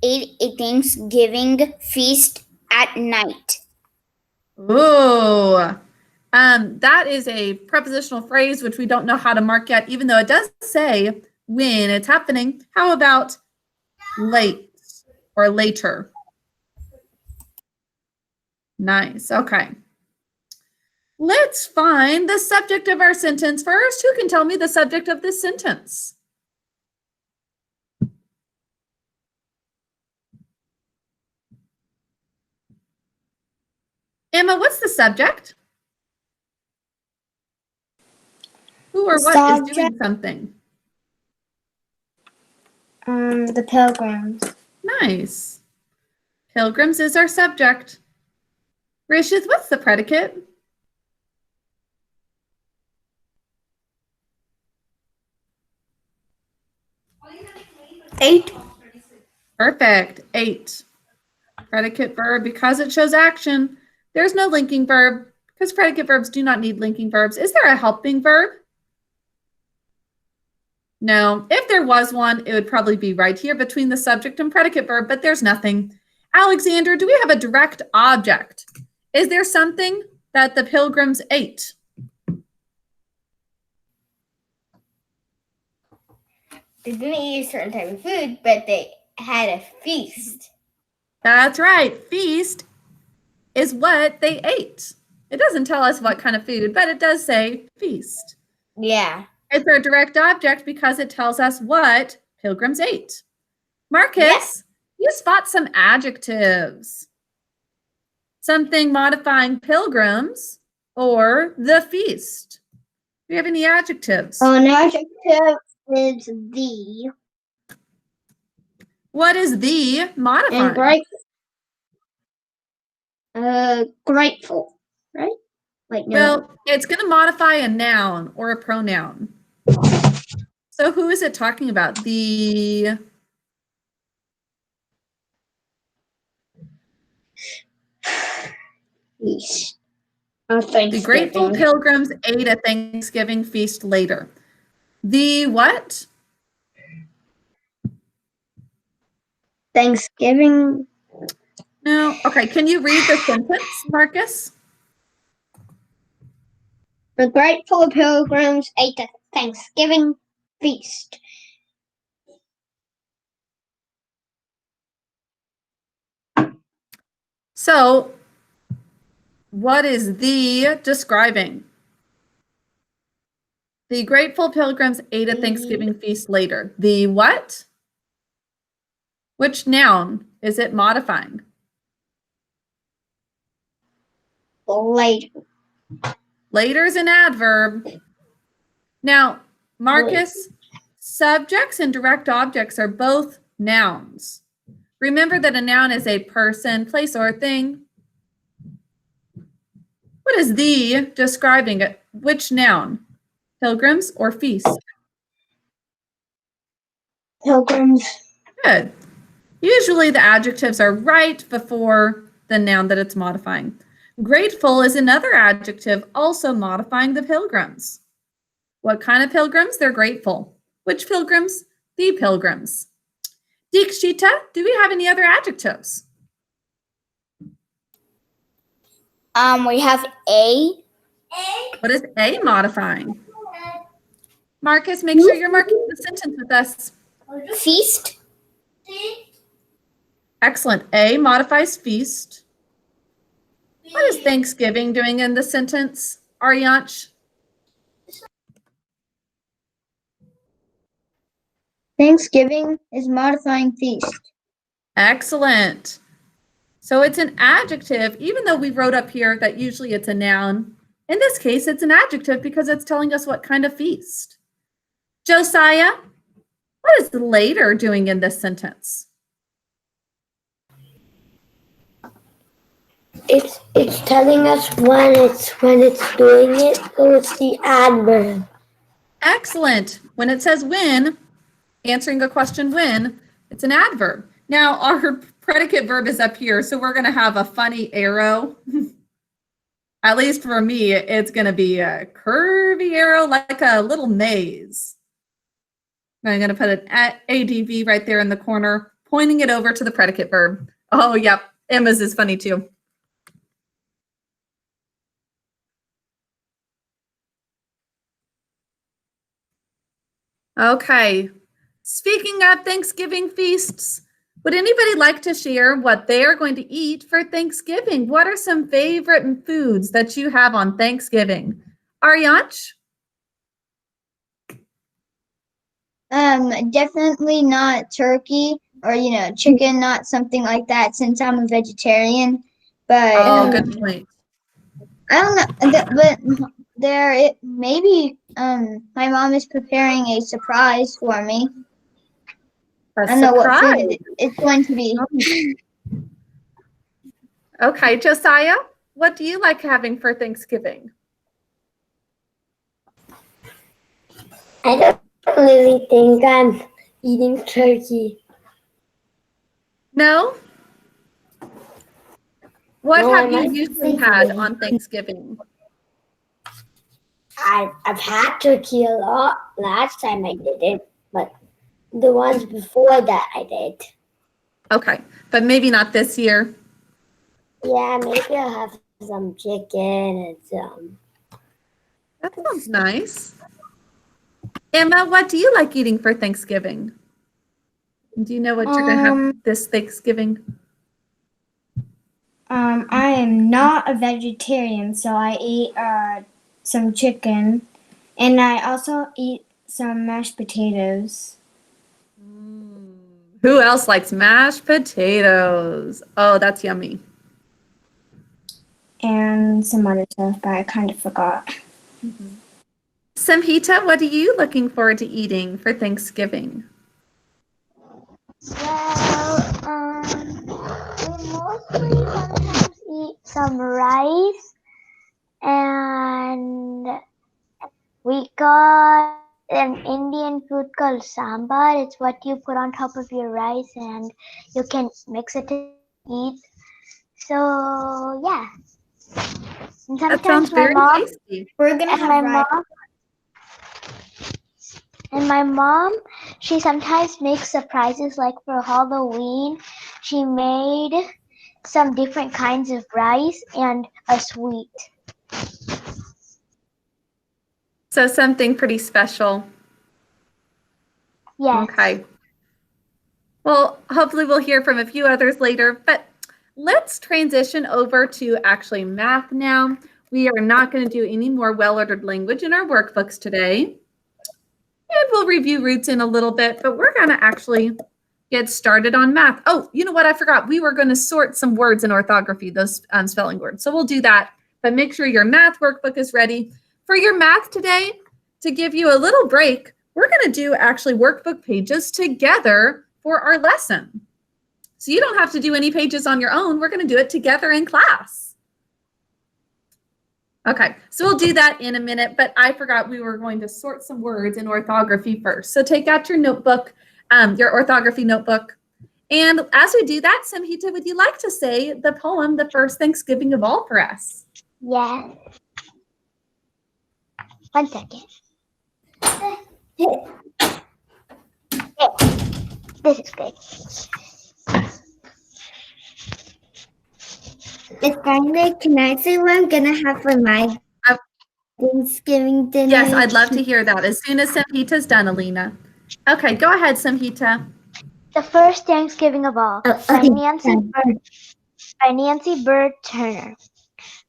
a Thanksgiving feast at night. Ooh, that is a prepositional phrase which we don't know how to mark yet, even though it does say when it's happening. How about late or later? Nice, okay. Let's find the subject of our sentence first. Who can tell me the subject of this sentence? Emma, what's the subject? Who or what is doing something? The pilgrims. Nice. Pilgrims is our subject. Rishith, what's the predicate? Ate. Perfect. Ate. Predicate verb because it shows action. There's no linking verb because predicate verbs do not need linking verbs. Is there a helping verb? No. If there was one, it would probably be right here between the subject and predicate verb, but there's nothing. Alexander, do we have a direct object? Is there something that the pilgrims ate? They didn't eat a certain type of food, but they had a feast. That's right. Feast is what they ate. It doesn't tell us what kind of food, but it does say feast. Yeah. It's our direct object because it tells us what pilgrims ate. Marcus, you spot some adjectives. Something modifying pilgrims or the feast. Do you have any adjectives? An adjective is the. What is the modifying? And grateful, right? Wait, no. Well, it's going to modify a noun or a pronoun. So who is it talking about? The Feast. The grateful pilgrims ate a Thanksgiving feast later. The what? Thanksgiving. No. Okay. Can you read the sentence, Marcus? The grateful pilgrims ate a Thanksgiving feast. So, what is the describing? The grateful pilgrims ate a Thanksgiving feast later. The what? Which noun is it modifying? Later. Later is an adverb. Now, Marcus, subjects and direct objects are both nouns. Remember that a noun is a person, place, or thing. What is the describing it? Which noun? Pilgrims or feast? Pilgrims. Good. Usually the adjectives are right before the noun that it's modifying. Grateful is another adjective also modifying the pilgrims. What kind of pilgrims? They're grateful. Which pilgrims? The pilgrims. Dikshita, do we have any other adjectives? We have A. What is A modifying? Marcus, make sure you're marking the sentence with us. Feast. Excellent. A modifies feast. What is Thanksgiving doing in the sentence, Aryansh? Thanksgiving is modifying feast. Excellent. So it's an adjective, even though we wrote up here that usually it's a noun. In this case, it's an adjective because it's telling us what kind of feast. Josiah, what is later doing in this sentence? It's telling us when it's doing it, so it's the adverb. Excellent. When it says when, answering a question when, it's an adverb. Now our predicate verb is up here, so we're going to have a funny arrow. At least for me, it's going to be a curvy arrow like a little maze. I'm going to put an ADV right there in the corner, pointing it over to the predicate verb. Oh, yep. Emma's is funny too. Okay. Speaking of Thanksgiving feasts, would anybody like to share what they are going to eat for Thanksgiving? What are some favorite foods that you have on Thanksgiving? Aryansh? Definitely not turkey or chicken, not something like that since I'm a vegetarian. But Oh, good point. I don't know. But maybe my mom is preparing a surprise for me. I don't know what food it's going to be. Okay, Josiah, what do you like having for Thanksgiving? I don't really think I'm eating turkey. No? What No, have I you might usually had on Thanksgiving? I've had turkey a lot. Last time I did it, but the ones before that I did. Okay, but maybe not this year. Yeah, maybe I'll have some chicken and some. That sounds nice. Emma, what do you like eating for Thanksgiving? Do you know what you're going to have this Thanksgiving? I am not a vegetarian, so I eat some chicken, and I also eat some mashed potatoes. Who else likes mashed potatoes? Oh, that's yummy. And some other stuff, but I kind of forgot. Samhita, what are you looking forward to eating for Thanksgiving? Well, we mostly sometimes eat some rice, and we got an Indian food called sambar. It's what you put on top of your rice, and you can mix it to eat. So yeah. And That sounds sometimes my very mom tasty. We're gonna and have my rice. mom and my mom, she sometimes makes surprises. Like for Halloween, she made some different kinds of rice and a sweet. So something pretty special. Yes. Okay. Well, hopefully we'll hear from a few others later, but let's transition over to actually math now. We are not going to do any more well-ordered language in our workbooks today. And we'll review roots in a little bit, but we're going to actually get started on math. Oh, you know what? I forgot. We were going to sort some words in orthography, those spelling words. So we'll do that, but make sure your math workbook is ready. For your math today, to give you a little break, we're going to do actually workbook pages together for our lesson. So you don't have to do any pages on your own. We're going to do it together in class. Okay, so we'll do that in a minute, but I forgot we were going to sort some words in orthography first. So take out your notebook, your orthography notebook. And as we do that, Samhita, would you like to say the poem, The First Thanksgiving of All, for us? Yeah. 1 second. This is great. Miss Garnet, can I say what I'm gonna have for my Thanksgiving dinner? Yes, I'd love to hear that as soon as Samhita's done, Alina. Okay, go ahead, Samhita. The First Thanksgiving of All by Nancy Bird Turner.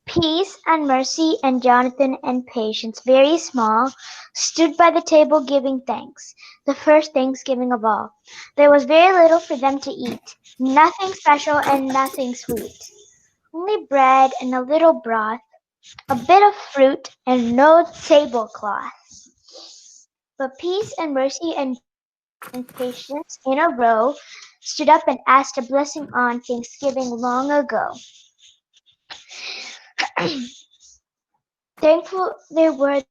Peace and Mercy and Jonathan and Patience, very small, stood by the table giving thanks. The first Thanksgiving of all. There was very little for them to eat, nothing special and nothing sweet. Only bread and a little broth, a bit of fruit, and no tablecloth. But Peace and Mercy and Patience in a row stood up and asked a blessing on Thanksgiving long ago. Thankful they were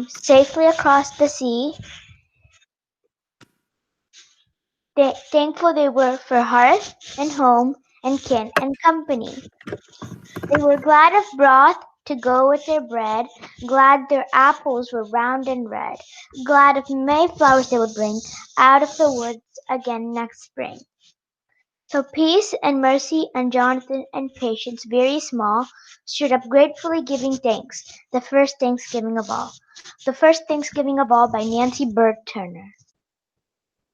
safely across the sea. Thankful they were for hearth and home and kin and company. They were glad of broth to go with their bread, glad their apples were round and red, glad of Mayflowers they would bring out of the woods again next spring. So Peace and Mercy and Jonathan and Patience, very small, stood up gratefully giving thanks, the first Thanksgiving of all. The First Thanksgiving of All by Nancy Bird Turner.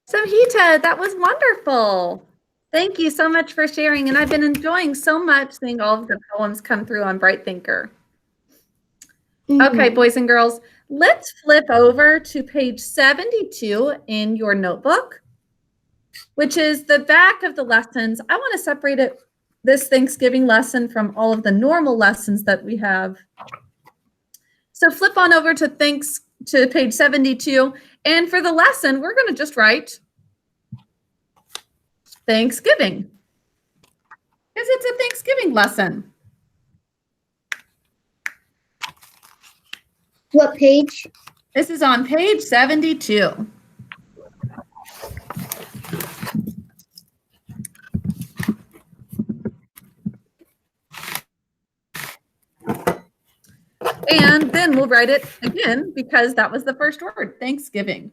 Samhita, that was wonderful. Thank you so much for sharing. And I've been enjoying so much seeing all of the poems come through on Bright Thinker. Okay, boys and girls, let's flip over to page 72 in your notebook, which is the back of the lessons. I want to separate this Thanksgiving lesson from all of the normal lessons that we have. So flip on over to page 72. And for the lesson, we're going to just write Thanksgiving, because it's a Thanksgiving lesson. What page? This is on page 72. And then we'll write it again because that was the first word, Thanksgiving.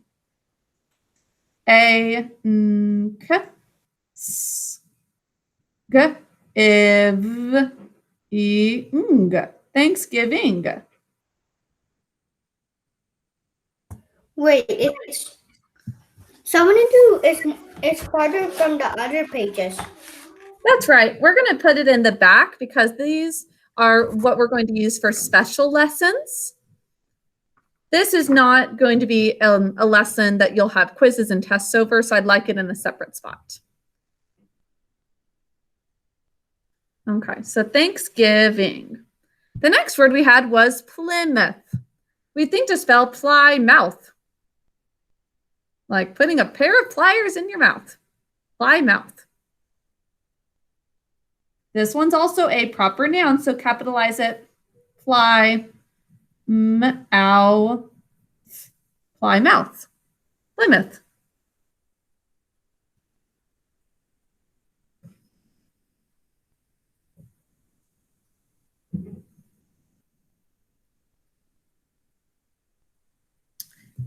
Thanksgiving. Wait, it's harder from the other pages. That's right. We're going to put it in the back because these are what we're going to use for special lessons. This is not going to be a lesson that you'll have quizzes and tests over, so I'd like it in a separate spot. Okay, so Thanksgiving. The next word we had was Plymouth. We think to spell Plymouth, like putting a pair of pliers in your mouth. Plymouth. This one's also a proper noun, so capitalize it. Plymouth. Plymouth. Plymouth.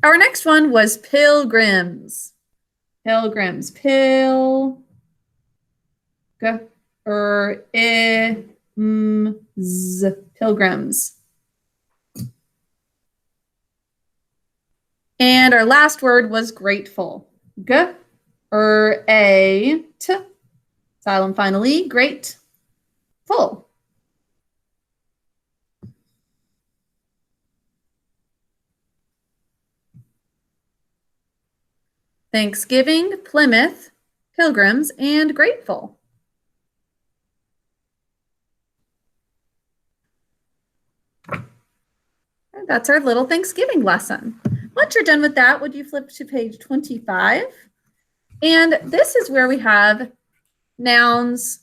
Our next one was pilgrims. Pilgrims. Pilgrims. And our last word was grateful. Silent finally, grateful. Thanksgiving, Plymouth, pilgrims, and grateful. And that's our little Thanksgiving lesson. Once you're done with that, would you flip to page 25? And this is where we have nouns,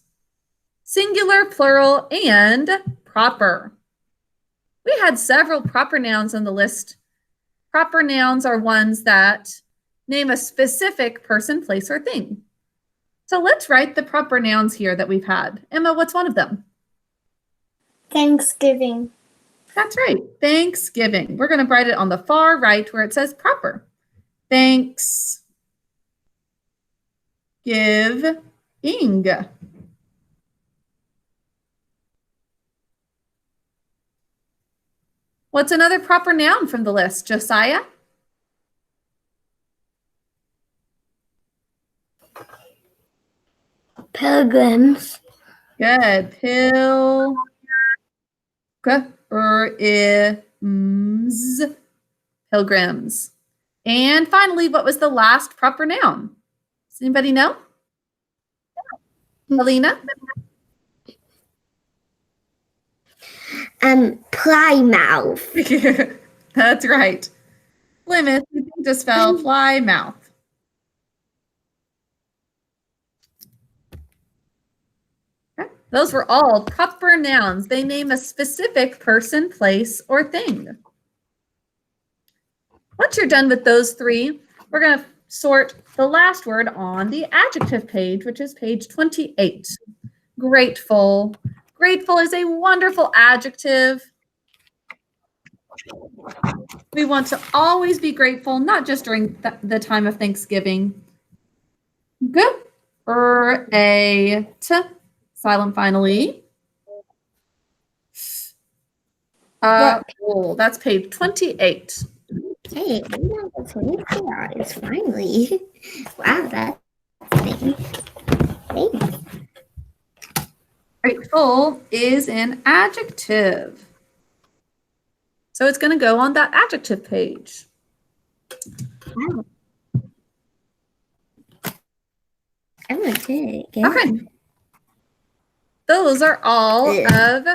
singular, plural, and proper. We had several proper nouns on the list. Proper nouns are ones that name a specific person, place, or thing. So let's write the proper nouns here that we've had. Emma, what's one of them? Thanksgiving. That's right, Thanksgiving. We're going to write it on the far right where it says proper. Thanksgiving. What's another proper noun from the list, Josiah? Pilgrims. Good. Pilgrims. And finally, what was the last proper noun? Does anybody know? Alina? Plymouth. That's right. Plymouth, you can just spell Plymouth. Okay. Those were all proper nouns. They name a specific person, place, or thing. Once you're done with those three, we're going to sort the last word on the adjective page, which is page 28. Grateful. Grateful is a wonderful adjective. We want to always be grateful, not just during the time of Thanksgiving. Great. Silent finally. That's page 28. Hey, number 24 is finally. Wow, that's thanks. Grateful is an adjective. So it's going to go on that adjective page. Wow. Okay. Those are all of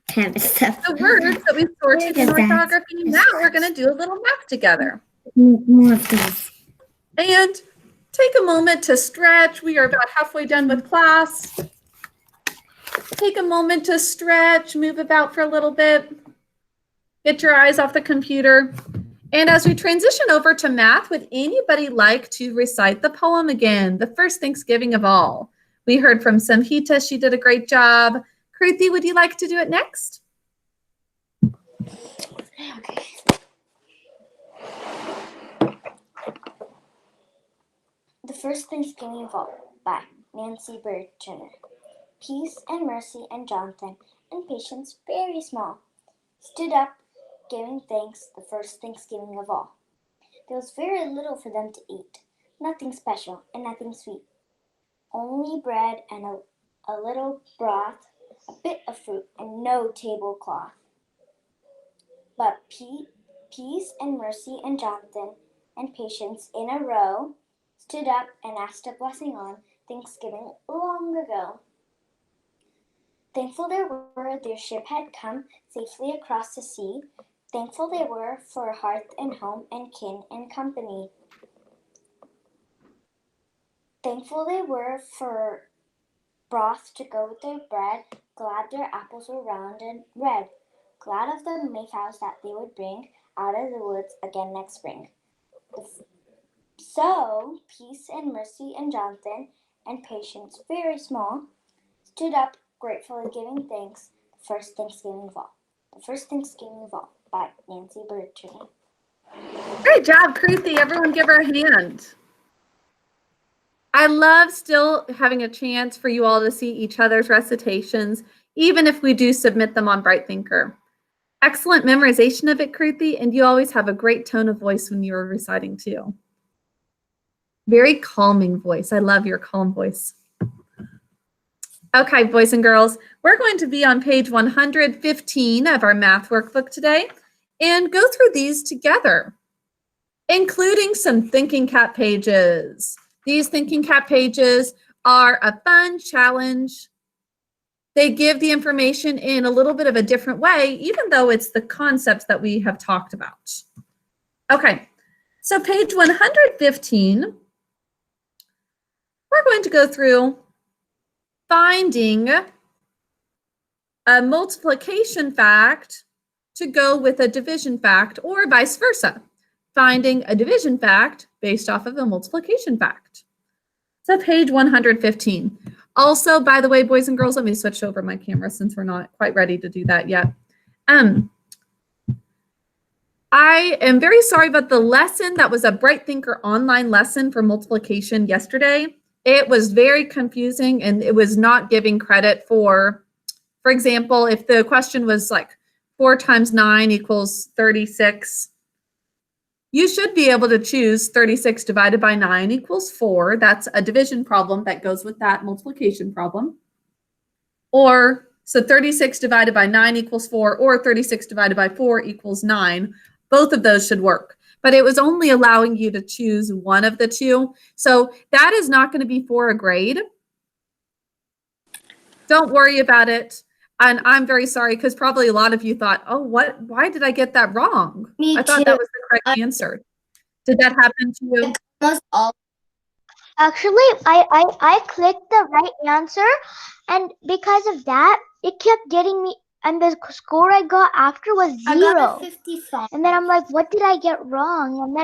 Kind of stuff. the words that we sorted in orthography. Now we're going to do a little math together. More of these. And take a moment to stretch. We are about halfway done with class. Take a moment to stretch, move about for a little bit. Get your eyes off the computer. And as we transition over to math, would anybody like to recite the poem again? The first Thanksgiving of all. We heard from Samhita. She did a great job. Kruti, would you like to do it next? Okay. The First Thanksgiving of All by Nancy Bird Turner. Peace and mercy and Jonathan and patience very small stood up, giving thanks the first Thanksgiving of all. There was very little for them to eat, nothing special and nothing sweet, only bread and a little broth, a bit of fruit, and no tablecloth. But peace and mercy and Jonathan and patience in a row stood up and asked a blessing on Thanksgiving long ago. Thankful they were their ship had come safely across the sea. Thankful they were for hearth and home and kin and company. Thankful they were for broth to go with their bread. Glad their apples were round and red. Glad of the mayflowers that they would bring out of the woods again next spring. So, peace and mercy and Jonathan and patience very small stood up gratefully giving thanks the first Thanksgiving of all. The First Thanksgiving of All by Nancy Bird Turner. Great job, Kruti. Everyone give her a hand. I love still having a chance for you all to see each other's recitations, even if we do submit them on Bright Thinker. Excellent memorization of it, Kruti, and you always have a great tone of voice when you're reciting too. Very calming voice. I love your calm voice. Okay, boys and girls, we're going to be on page 115 of our math workbook today and go through these together, including some thinking cap pages. These thinking cap pages are a fun challenge. They give the information in a little bit of a different way, even though it's the concepts that we have talked about. Okay, so page 115, we're going to go through finding a multiplication fact to go with a division fact, or vice versa. Finding a division fact based off of a multiplication fact. So page 115. Also, by the way, boys and girls, let me switch over my camera since we're not quite ready to do that yet. I am very sorry about the lesson that was a Bright Thinker online lesson for multiplication yesterday. It was very confusing and it was not giving credit for example, if the question was like 4 times 9 equals 36. You should be able to choose 36 divided by 9 equals 4. That's a division problem that goes with that multiplication problem. Or, so 36 divided by 9 equals 4, or 36 divided by 4 equals 9. Both of those should work. But it was only allowing you to choose one of the two. So that is not going to be for a grade. Don't worry about it. And I'm very sorry because probably a lot of you thought, oh, why did I get that wrong? Me I thought too. that was the correct answer. Did that happen to you? Almost all. Actually, I clicked the right answer, and because of that, it kept getting me, and the score I got after was 0. I got a 55. And then I'm like, what did I get wrong?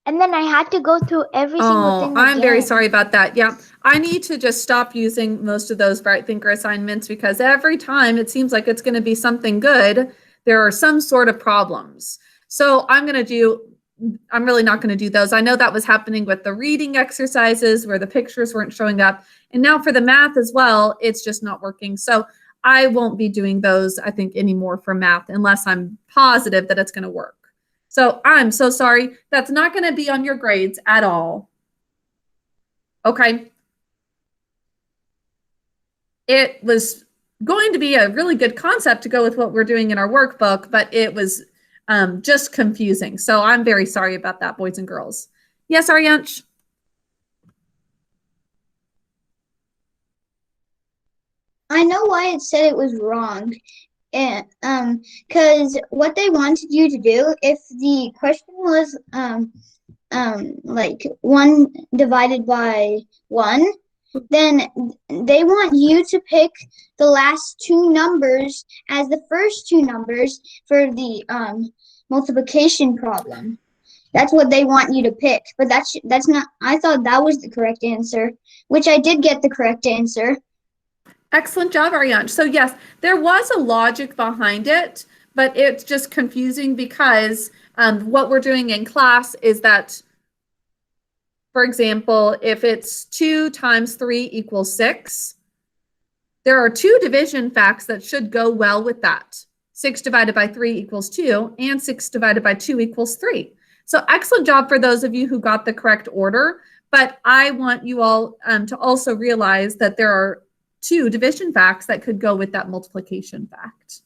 And then I had to go through every single thing I'm very again. sorry about that. Yeah, I need to just stop using most of those Bright Thinker assignments because every time it seems like it's going to be something good, there are some sort of problems. So I'm really not going to do those. I know that was happening with the reading exercises where the pictures weren't showing up. And now for the math as well, it's just not working. So I won't be doing those, I think, anymore for math unless I'm positive that it's going to work. So I'm so sorry. That's not going to be on your grades at all. Okay. It was going to be a really good concept to go with what we're doing in our workbook, but it was just confusing. So I'm very sorry about that, boys and girls. Yes, Aryansh? I know why it said it was wrong. And because what they wanted you to do, if the question was like 1 divided by 1, then they want you to pick the last 2 numbers as the first 2 numbers for the multiplication problem. That's what they want you to pick, but that's not. I thought that was the correct answer, which I did get the correct answer. Excellent job, Aryansh. So yes, there was a logic behind it, but it's just confusing because what we're doing in class is that, for example, if it's 2 times 3 equals 6, there are 2 division facts that should go well with that. 6 divided by 3 equals 2, and 6 divided by 2 equals 3. So excellent job for those of you who got the correct order, but I want you all to also realize that there are 2 division facts that could go with that multiplication fact.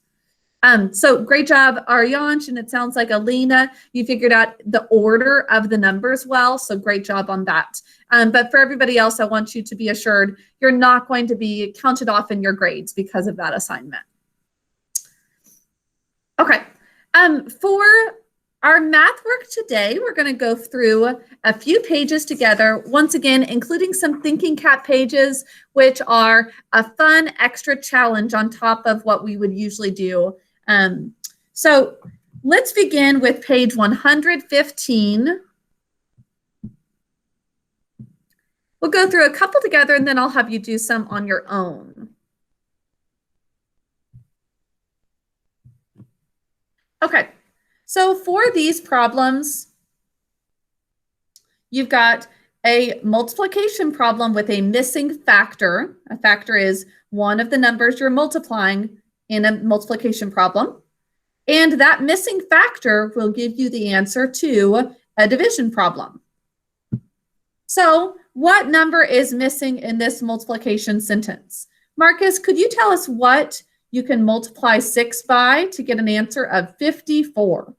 So great job, Aryansh, and it sounds like Alina, you figured out the order of the numbers well, so great job on that. But for everybody else, I want you to be assured you're not going to be counted off in your grades because of that assignment. Okay, for our math work today, we're going to go through a few pages together, once again, including some thinking cap pages, which are a fun extra challenge on top of what we would usually do. So let's begin with page 115. We'll go through a couple together and then I'll have you do some on your own. Okay, so for these problems, you've got a multiplication problem with a missing factor. A factor is one of the numbers you're multiplying in a multiplication problem. And that missing factor will give you the answer to a division problem. So what number is missing in this multiplication sentence? Marcus, could you tell us what you can multiply 6 by to get an answer of 54?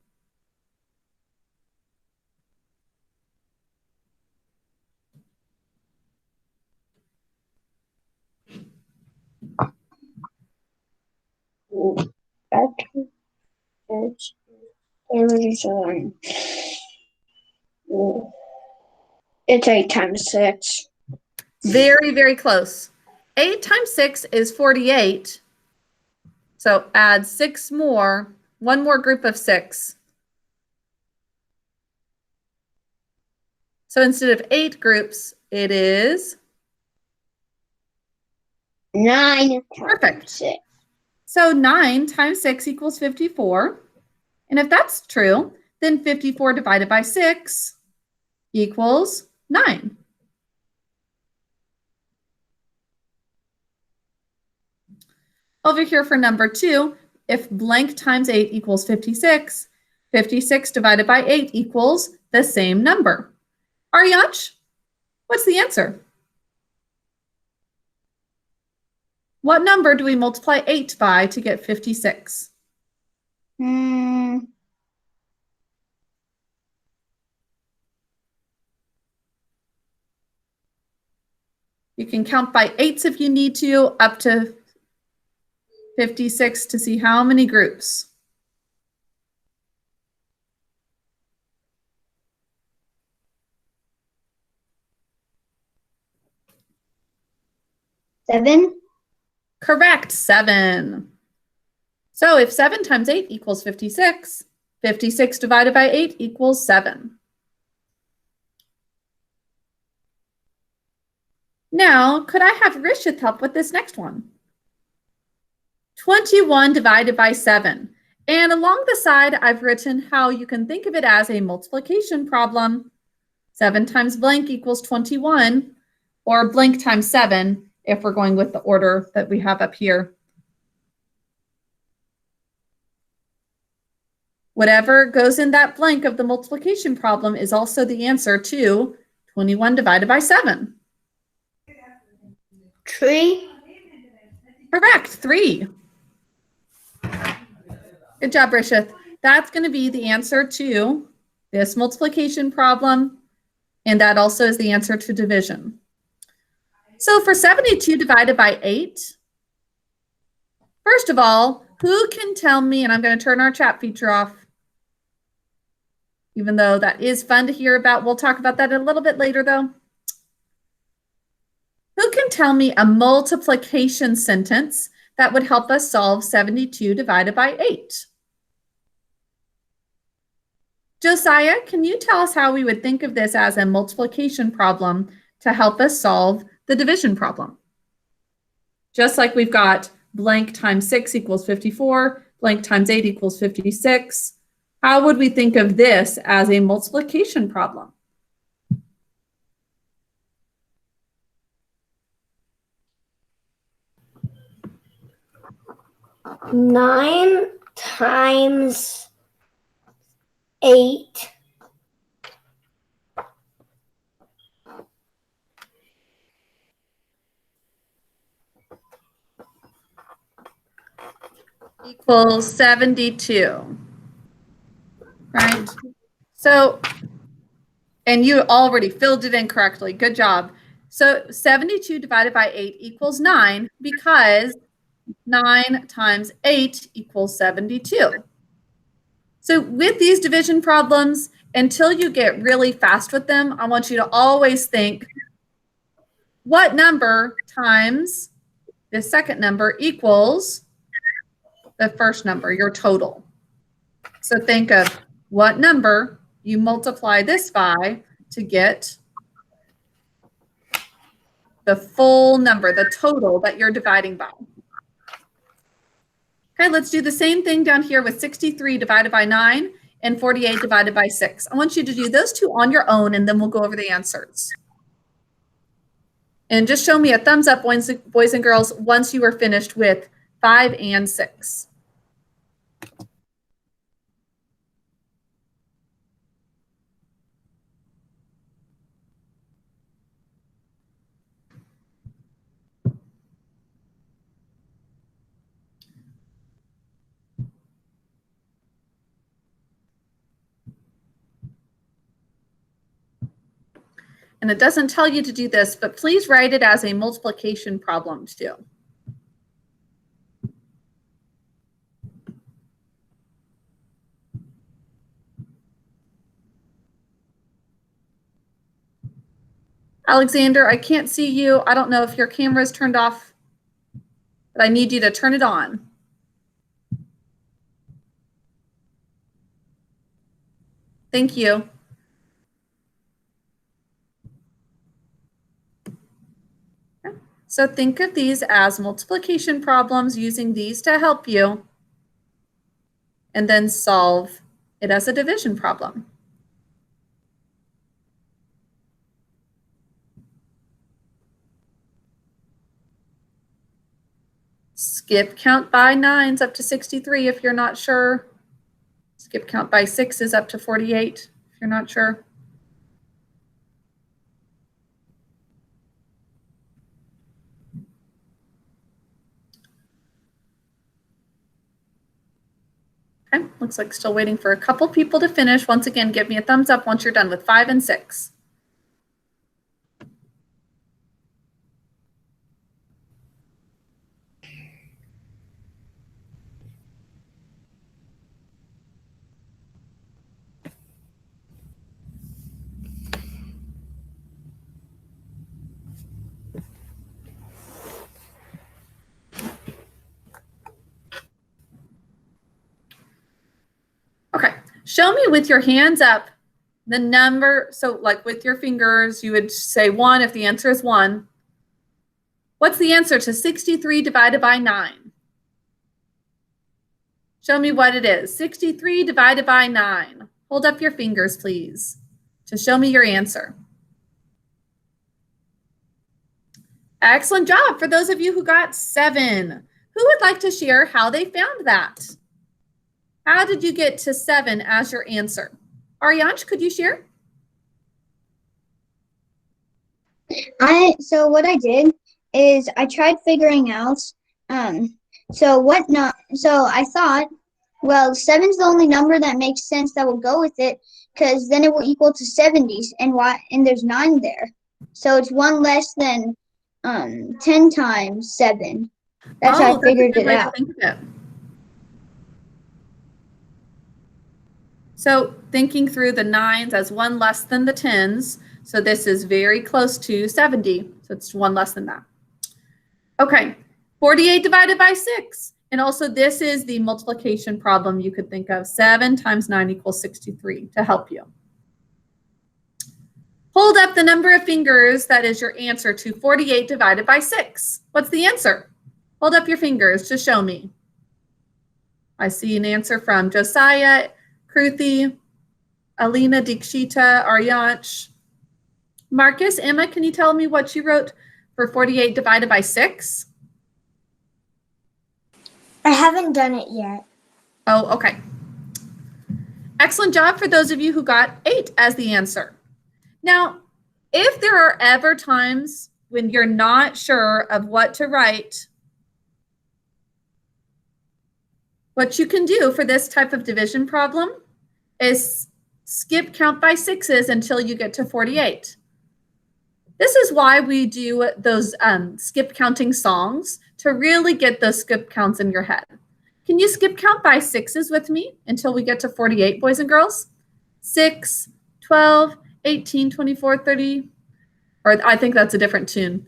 It's 8 times 6. Very, very close. 8 times 6 is 48. So add 6 more, one more group of 6. So instead of 8 groups, it is 9 perfect. 6. So 9 times 6 equals 54. And if that's true, then 54 divided by 6 equals 9. Over here for number 2, if blank times 8 equals 56, 56 divided by 8 equals the same number. Aryansh, what's the answer? What number do we multiply 8 by to get 56? You can count by 8s if you need to, up to 56 to see how many groups. Seven. Correct, 7. So if 7 times 8 equals 56, 56 divided by 8 equals 7. Now, could I have Rishith help with this next one? 21 divided by 7. And along the side, I've written how you can think of it as a multiplication problem. 7 times blank equals 21, or blank times 7, if we're going with the order that we have up here. Whatever goes in that blank of the multiplication problem is also the answer to 21 divided by 7. 3. Correct, 3. Good job, Rishith. That's going to be the answer to this multiplication problem, and that also is the answer to division. So for 72 divided by 8, first of all, who can tell me, and I'm going to turn our chat feature off, even though that is fun to hear about. We'll talk about that a little bit later, though. Who can tell me a multiplication sentence that would help us solve 72 divided by 8? Josiah, can you tell us how we would think of this as a multiplication problem to help us solve the division problem? Just like we've got blank times 6 equals 54, blank times 8 equals 56. How would we think of this as a multiplication problem? Nine times 8 equals 72, right? So, and you already filled it in correctly. Good job. So 72 divided by 8 equals 9 because 9 times 8 equals 72. So with these division problems, until you get really fast with them, I want you to always think, what number times the second number equals the first number, your total? So think of what number you multiply this by to get the full number, the total that you're dividing by. Okay, let's do the same thing down here with 63 divided by 9 and 48 divided by 6. I want you to do those two on your own, and then we'll go over the answers. And just show me a thumbs up, boys and girls, once you are finished with 5 and 6. And it doesn't tell you to do this, but please write it as a multiplication problem too. Alexander, I can't see you. I don't know if your camera is turned off, but I need you to turn it on. Thank you. So think of these as multiplication problems using these to help you, and then solve it as a division problem. Skip count by 9s up to 63 if you're not sure. Skip count by 6s up to 48 if you're not sure. Okay, looks like still waiting for a couple people to finish. Once again, give me a thumbs up once you're done with 5 and 6. Okay, show me with your hands up the number. So like with your fingers, you would say 1 if the answer is 1. What's the answer to 63 divided by 9? Show me what it is. 63 divided by 9. Hold up your fingers, please, to show me your answer. Excellent job for those of you who got 7. Who would like to share how they found that? How did you get to 7 as your answer? Ariansh, could you share? So what I did is I tried figuring out so I thought, well, 7's the only number that makes sense that will go with it, because then it will equal to 70s, and there's 9 there. So it's 1 less than 10 times 7. That's how I figured it out. So thinking through the 9s as 1 less than the 10s. So this is very close to 70. So it's 1 less than that. Okay, 48 divided by 6. And also this is the multiplication problem you could think of. 7 times 9 equals 63 to help you. Hold up the number of fingers that is your answer to 48 divided by 6. What's the answer? Hold up your fingers to show me. I see an answer from Josiah, Kruthi, Alina, Dikshita, Aryansh. Marcus, Emma, can you tell me what you wrote for 48 divided by 6? I haven't done it yet. Oh, okay. Excellent job for those of you who got 8 as the answer. Now, if there are ever times when you're not sure of what to write, what you can do for this type of division problem is skip count by 6s until you get to 48. This is why we do those skip counting songs, to really get those skip counts in your head. Can you skip count by 6s with me until we get to 48, boys and girls? 6, 12, 18, 24, 30, or I think that's a different tune.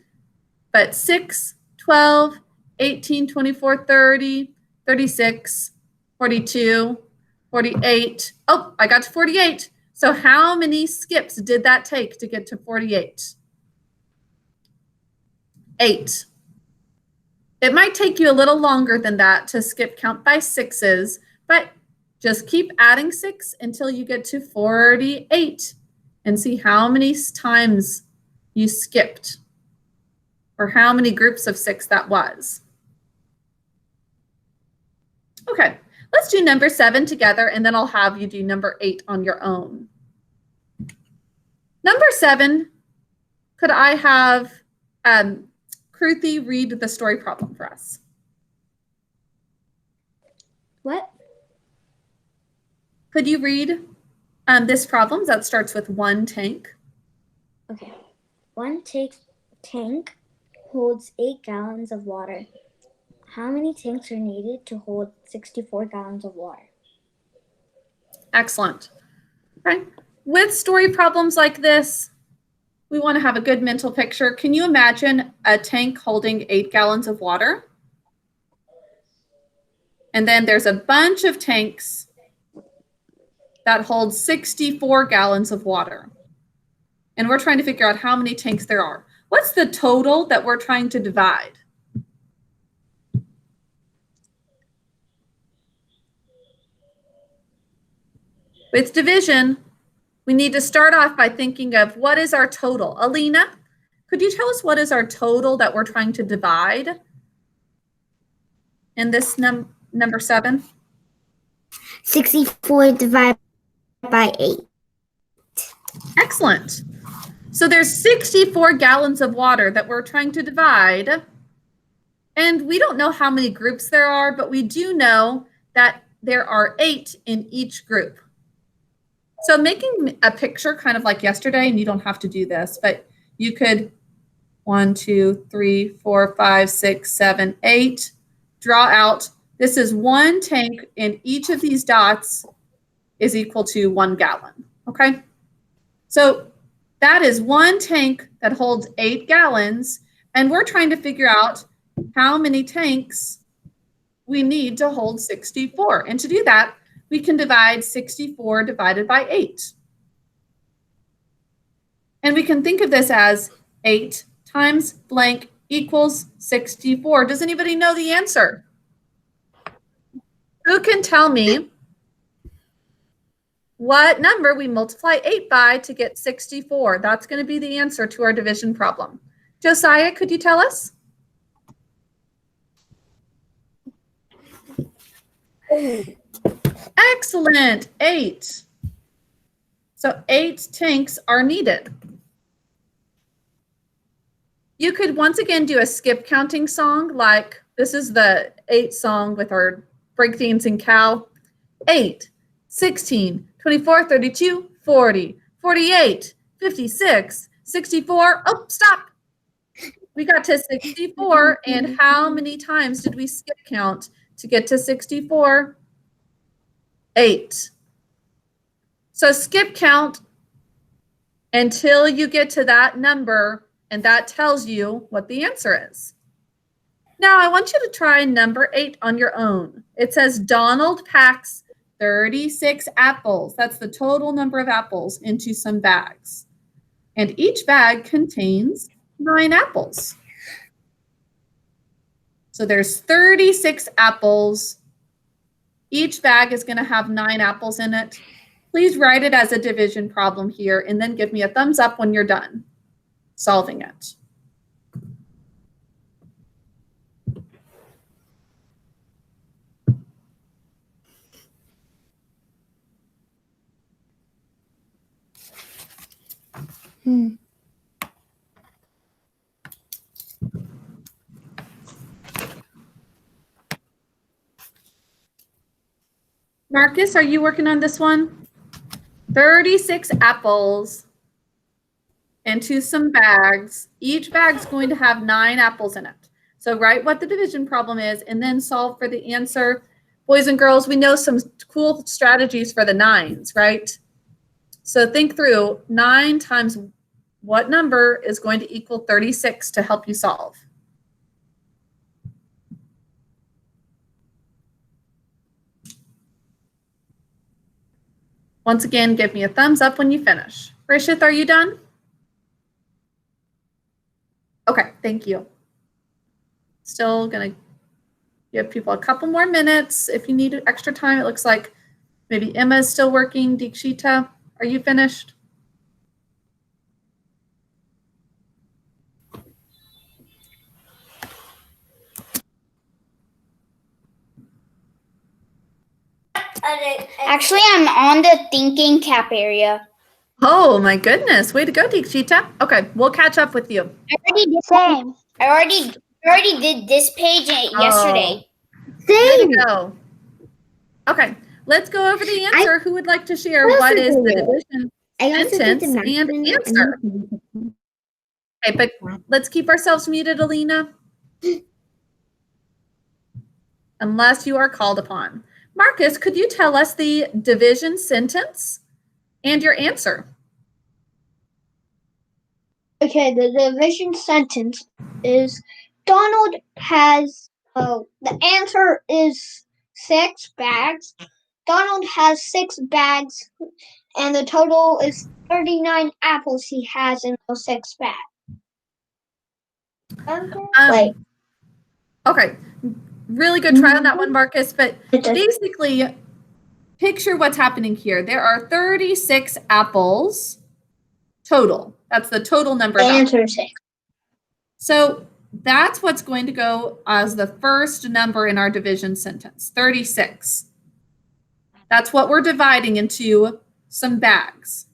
But 6, 12, 18, 24, 30, 36, 42, 48. Oh, I got to 48. So how many skips did that take to get to 48? 8. It might take you a little longer than that to skip count by 6s, but just keep adding 6 until you get to 48 and see how many times you skipped or how many groups of 6 that was. Okay, let's do number 7 together, and then I'll have you do number 8 on your own. Number 7, could I have Kruthi read the story problem for us? What? Could you read this problem that starts with 1 tank? Okay. 1 tank holds 8 gallons of water. How many tanks are needed to hold 64 gallons of water? Excellent. Okay. With story problems like this, we want to have a good mental picture. Can you imagine a tank holding 8 gallons of water? And then there's a bunch of tanks that hold 64 gallons of water. And we're trying to figure out how many tanks there are. What's the total that we're trying to divide? With division, we need to start off by thinking of what is our total. Alina, could you tell us what is our total that we're trying to divide? in this number 7? 64 divided by 8. Excellent. So there's 64 gallons of water that we're trying to divide. And we don't know how many groups there are, but we do know that there are 8 in each group. So making a picture kind of like yesterday, and you don't have to do this, but you could 1, 2, 3, 4, 5, 6, 7, 8, draw out. This is 1 tank, and each of these dots is equal to 1 gallon, okay? So that is 1 tank that holds 8 gallons, and we're trying to figure out how many tanks we need to hold 64. And to do that, we can divide 64 divided by 8. And we can think of this as 8 times blank equals 64. Does anybody know the answer? Who can tell me what number we multiply 8 by to get 64? That's going to be the answer to our division problem. Josiah, could you tell us? Excellent, 8. So 8 tanks are needed. You could once again do a skip counting song, like this is the 8 song with our breakdancing cow. 8, 16, 24, 32, 40, 48, 56, 64. Oh, stop. We got to 64, and how many times did we skip count to get to 64? 8. So skip count until you get to that number, and that tells you what the answer is. Now I want you to try number 8 on your own. It says Donald packs 36 apples. That's the total number of apples into some bags. And each bag contains 9 apples. So there's 36 apples. Each bag is going to have 9 apples in it. Please write it as a division problem here, and then give me a thumbs up when you're done solving it. Marcus, are you working on this one? 36 apples into some bags. Each bag's going to have 9 apples in it. So write what the division problem is and then solve for the answer. Boys and girls, we know some cool strategies for the 9s, right? So think through 9 times what number is going to equal 36 to help you solve. Once again, give me a thumbs up when you finish. Rishith, are you done? Okay, thank you. Still gonna give people a couple more minutes. If you need extra time, it looks like maybe Emma is still working. Dikshita, are you finished? Actually, I'm on the thinking cap area. Oh my goodness, way to go, Dikshita. Okay, we'll catch up with you. I already did this page yesterday. Way to go. Okay, let's go over the answer. Who would like to share what is the division sentence and answer? Okay, but let's keep ourselves muted, Alina. Unless you are called upon. Marcus, could you tell us the division sentence and your answer? Okay, the division sentence is Donald has, the answer is 6 bags. Donald has 6 bags, and the total is 39 apples he has in those 6 bags. Okay, really good try on that one, Marcus, but basically, picture what's happening here. There are 36 apples total. That's the total number of apples. Answer 6. So That's what's going to go as the first number in our division sentence, 36. That's what we're dividing into some bags.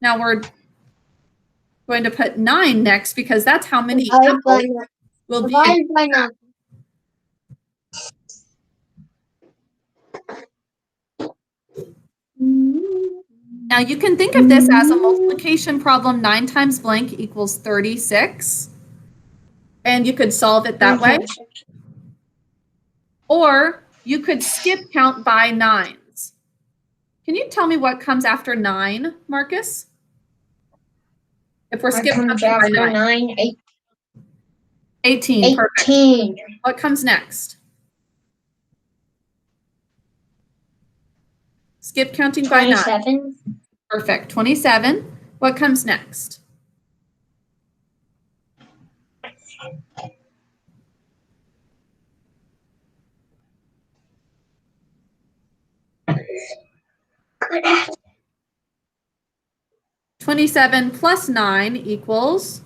Now we're going to put 9 next because that's how many apples will be. Divided by 9. Now you can think of this as a multiplication problem. 9 times blank equals 36. And you could solve it that way. Or you could skip count by 9s. Can you tell me what comes after 9, Marcus? If we're skip counting by 9. 18. Perfect. 18. What comes next? Skip counting by 9. 27. Perfect. 27. What comes next? Good. 27 plus 9 equals?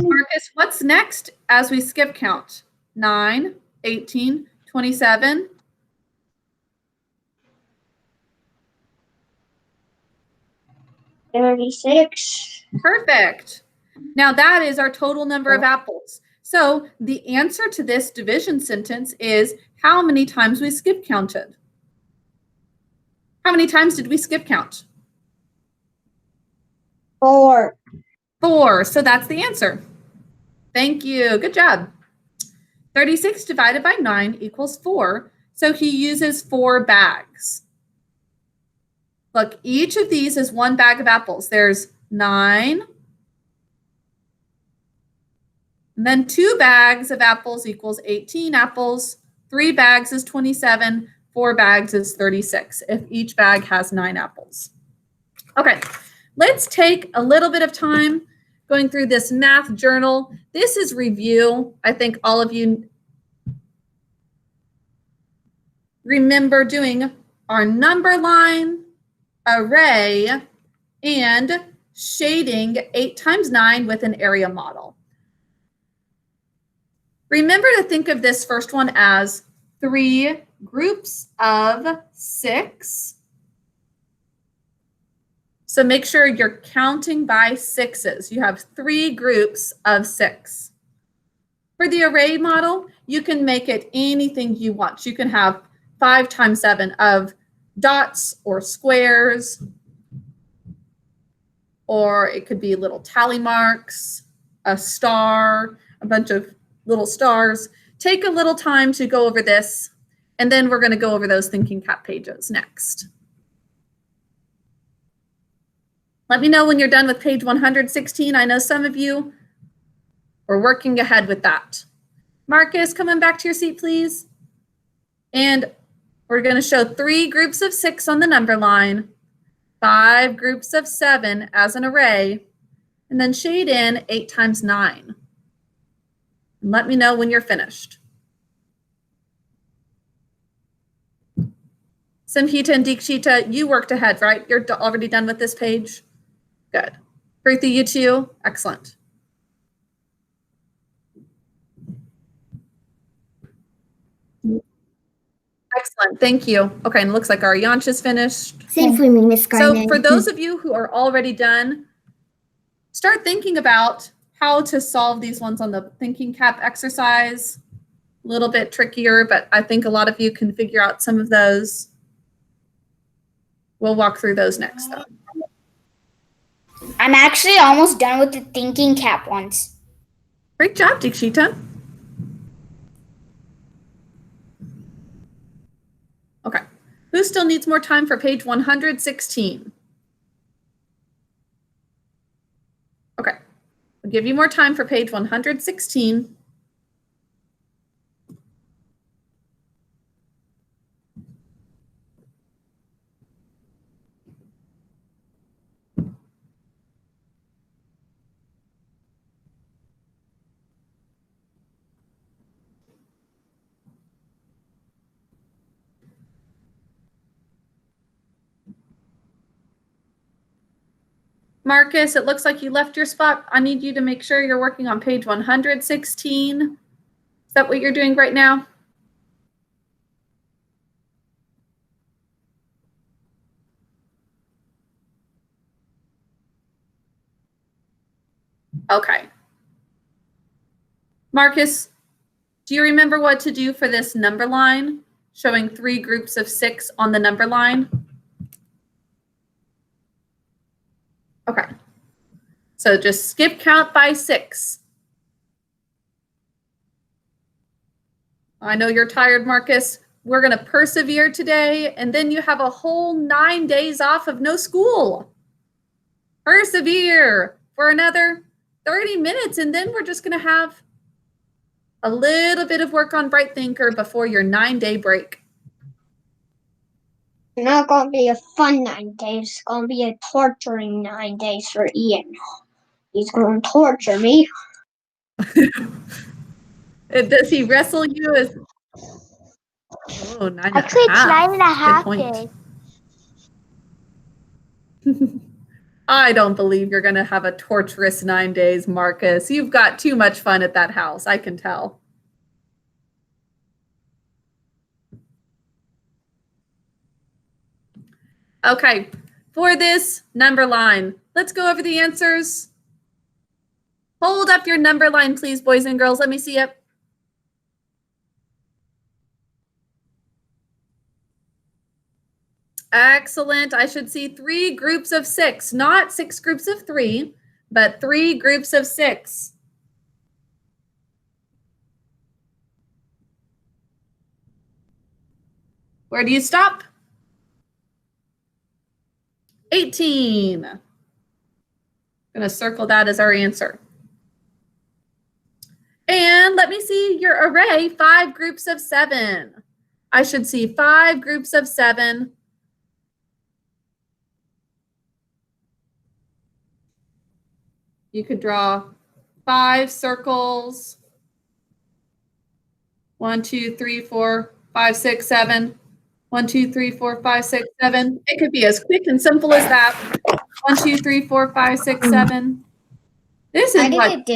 Marcus, what's next as we skip count? 9, 18, 27. 36. Perfect. Now that is our total number of apples. So the answer to this division sentence is how many times we skip counted. How many times did we skip count? 4. 4. So that's the answer. Thank you. Good job. 36 divided by 9 equals 4. So he uses 4 bags. Look, each of these is 1 bag of apples. There's 9. And then 2 bags of apples equals 18 apples. 3 bags is 27. 4 bags is 36 if each bag has 9 apples. Okay, let's take a little bit of time going through this math journal. This is review. I think all of you remember doing our number line, array, and shading 8 times 9 with an area model. Remember to think of this first one as 3 groups of 6. So make sure you're counting by 6s. You have 3 groups of 6. For the array model, you can make it anything you want. You can have 5 times 7 of dots or squares, or it could be little tally marks, a star, a bunch of little stars. Take a little time to go over this, and then we're going to go over those thinking cap pages next. Let me know when you're done with page 116. I know some of you are working ahead with that. Marcus, come on back to your seat, please. And we're going to show 3 groups of 6 on the number line, 5 groups of 7 as an array, and then shade in 8 times 9. And let me know when you're finished. Samhita and Dikshita, you worked ahead, right? You're already done with this page? Good. Preeti, you too? Excellent. Excellent. Thank you. Okay, and it looks like our Yanch is finished. Same for me, Miss Garner. So for those of you who are already done, start thinking about how to solve these ones on the thinking cap exercise. A little bit trickier, but I think a lot of you can figure out some of those. We'll walk through those next, though. I'm actually almost done with the thinking cap ones. Great job, Dikshita. Okay. Who still needs more time for page 116? Okay. I'll give you more time for page 116. Marcus, it looks like you left your spot. I need you to make sure you're working on page 116. Is that what you're doing right now? Okay. Marcus, do you remember what to do for this number line, showing 3 groups of 6 on the number line? Okay. So just skip count by 6. I know you're tired, Marcus. We're going to persevere today, and then you have a whole 9 days off of no school. Persevere for another 30 minutes, and then we're just going to have a little bit of work on Bright Thinker before your 9-day break. It's not going to be a fun 9 days. It's going to be a torturing 9 days for Ian. He's going to torture me. Does he wrestle you as... Oh, 9 and Actually, a half. it's 9.5 Good days. point. I don't believe you're going to have a torturous 9 days, Marcus. You've got too much fun at that house, I can tell. Okay, for this number line, let's go over the answers. Hold up your number line, please, boys and girls. Let me see it. Excellent. I should see 3 groups of 6, not 6 groups of 3, but 3 groups of 6. Where do you stop? 18. I'm going to circle that as our answer. And let me see your array, 5 groups of 7. I should see 5 groups of 7. You could draw 5 circles. 1, 2, 3, 4, 5, 6, 7. 1, 2, 3, 4, 5, 6, 7. It could be as quick and simple as that. 1, 2, 3, 4, 5, 6, 7. This is what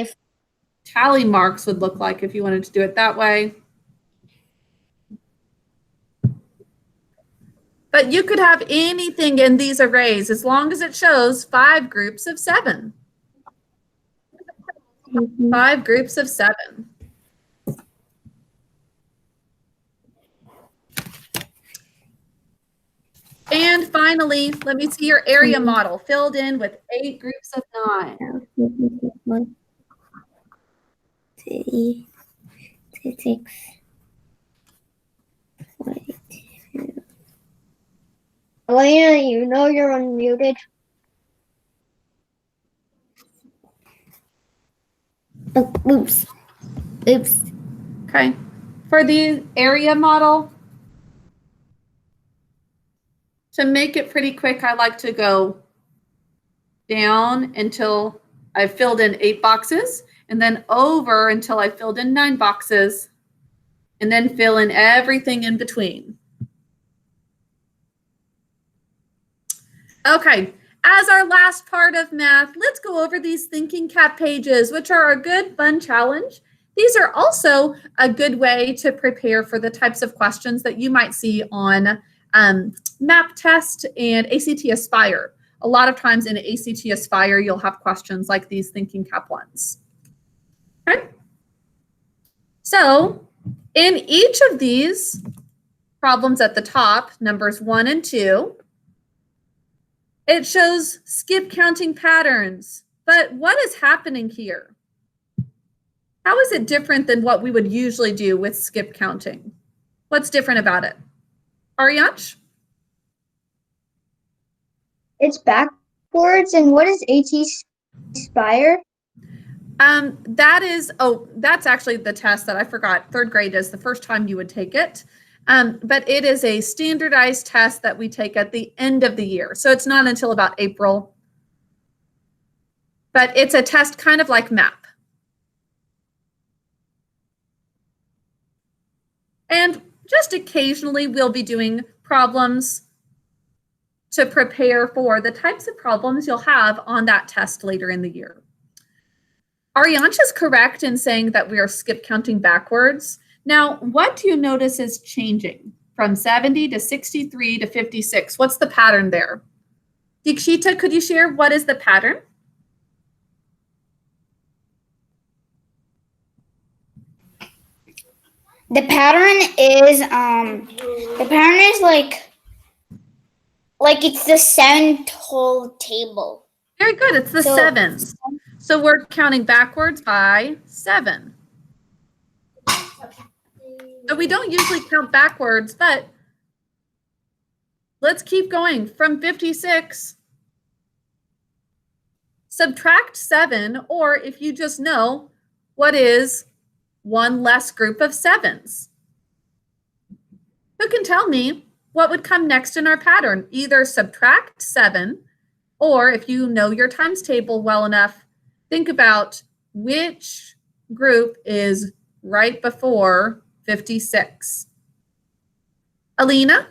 tally marks would look like if you wanted to do it that way. But you could have anything in these arrays as long as it shows 5 groups of 7. 5 groups of 7. And finally, let me see your area model filled in with 8 groups of 9. 1, 2, 6, 5. Elena, you know you're unmuted. Oh, oops. Oops. Okay. For the area model, to make it pretty quick, I like to go down until I've filled in 8 boxes, and then over until I've filled in 9 boxes, and then fill in everything in between. Okay, as our last part of math, let's go over these thinking cap pages, which are a good, fun challenge. These are also a good way to prepare for the types of questions that you might see on MAP test and ACT Aspire. A lot of times in ACT Aspire, you'll have questions like these thinking cap ones. Okay. So in each of these problems at the top, numbers 1 and 2, it shows skip counting patterns. But what is happening here? How is it different than what we would usually do with skip counting? What's different about it? Ariansh? It's backwards. And what is AT Aspire? That's actually the test that I forgot. 3rd grade is the first time you would take it. But it is a standardized test that we take at the end of the year. So it's not until about April. But it's a test kind of like MAP. And just occasionally we'll be doing problems to prepare for the types of problems you'll have on that test later in the year. Ariansh is correct in saying that we are skip counting backwards. Now, what do you notice is changing from 70 to 63 to 56? What's the pattern there? Dikshita, could you share what is the pattern? The pattern is like it's the 7 whole table. Very good. It's the sevens. So we're counting backwards by 7. So we don't usually count backwards, but let's keep going. From 56, subtract 7, or if you just know, what is one less group of 7s? Who can tell me what would come next in our pattern? Either subtract 7, or if you know your times table well enough, think about which group is right before 56. Alina?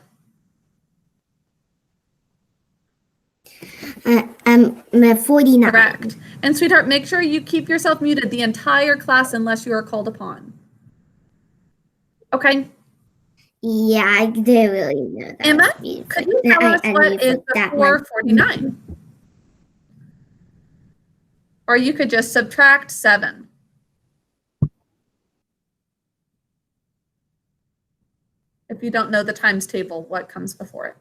I'm 49. Correct. And sweetheart, make sure you keep yourself muted the entire class unless you are called upon. Okay. Yeah, I didn't really know that. Emma, could you tell us what is before 49? Or you could just subtract 7. If you don't know the times table, what comes before it?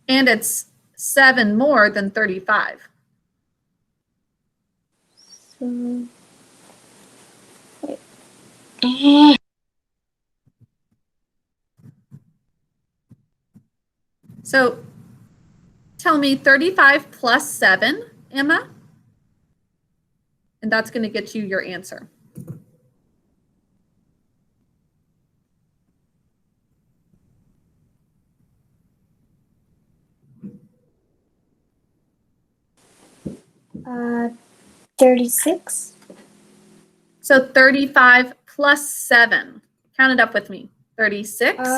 And it's 7 more than 35. So tell me 35 plus 7, Emma, and that's going to get you your answer. Uh, 36. So 35 plus 7. Count it up with me. 36,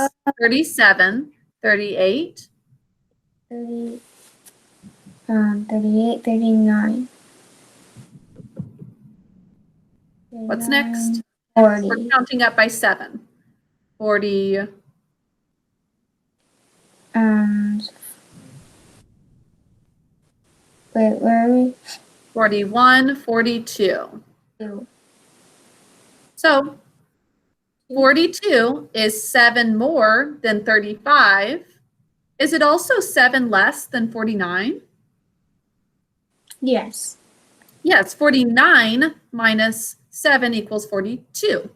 37, 38. 30, 38, 39. What's next? 40. We're counting up by 7. 40. Wait, where are we? 41, 42. So 42 is 7 more than 35. Is it also 7 less than 49? Yes. Yes, 49 minus 7 equals 42.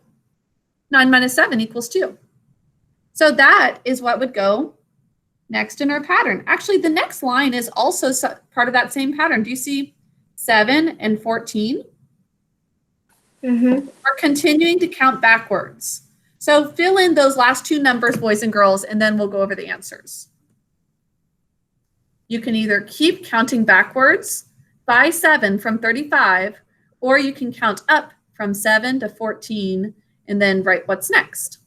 9 minus 7 equals 2. So that is what would go next in our pattern. Actually, the next line is also part of that same pattern. Do you see 7 and 14? We're continuing to count backwards. So fill in those last 2 numbers, boys and girls, and then we'll go over the answers. You can either keep counting backwards by 7 from 35, or you can count up from 7 to 14 and then write what's next.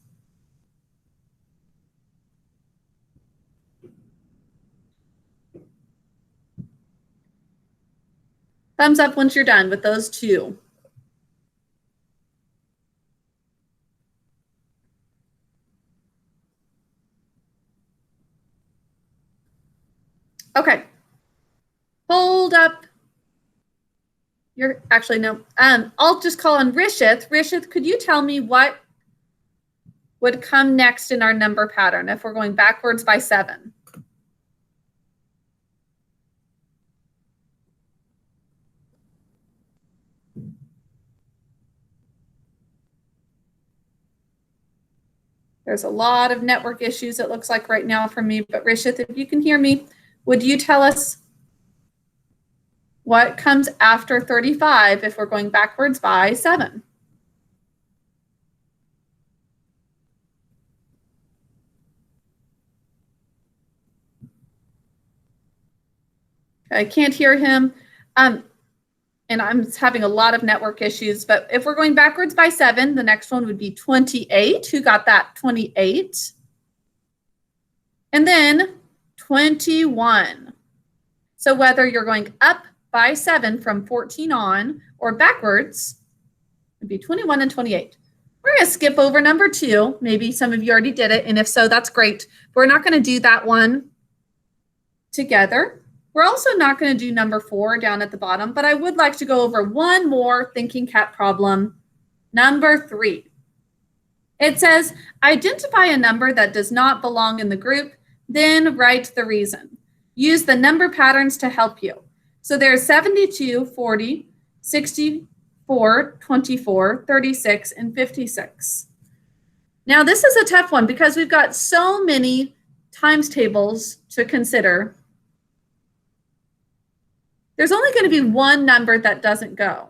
Thumbs up once you're done with those 2. Okay. Hold up. You're actually no. I'll just call on Rishith. Rishith, could you tell me what would come next in our number pattern if we're going backwards by 7? There's a lot of network issues, it looks like right now for me, but Rishith, if you can hear me, would you tell us what comes after 35 if we're going backwards by 7? I can't hear him. And I'm having a lot of network issues, but if we're going backwards by 7, the next one would be 28. Who got that? 28. And then 21. So whether you're going up by 7 from 14 on or backwards, it would be 21 and 28. We're going to skip over number 2. Maybe some of you already did it, and if so, that's great. We're not going to do that one together. We're also not going to do number 4 down at the bottom, but I would like to go over one more thinking cat problem, number 3. It says, identify a number that does not belong in the group, then write the reason. Use the number patterns to help you. So there's 72, 40, 64, 24, 36, and 56. Now this is a tough one because we've got so many times tables to consider. There's only going to be one number that doesn't go.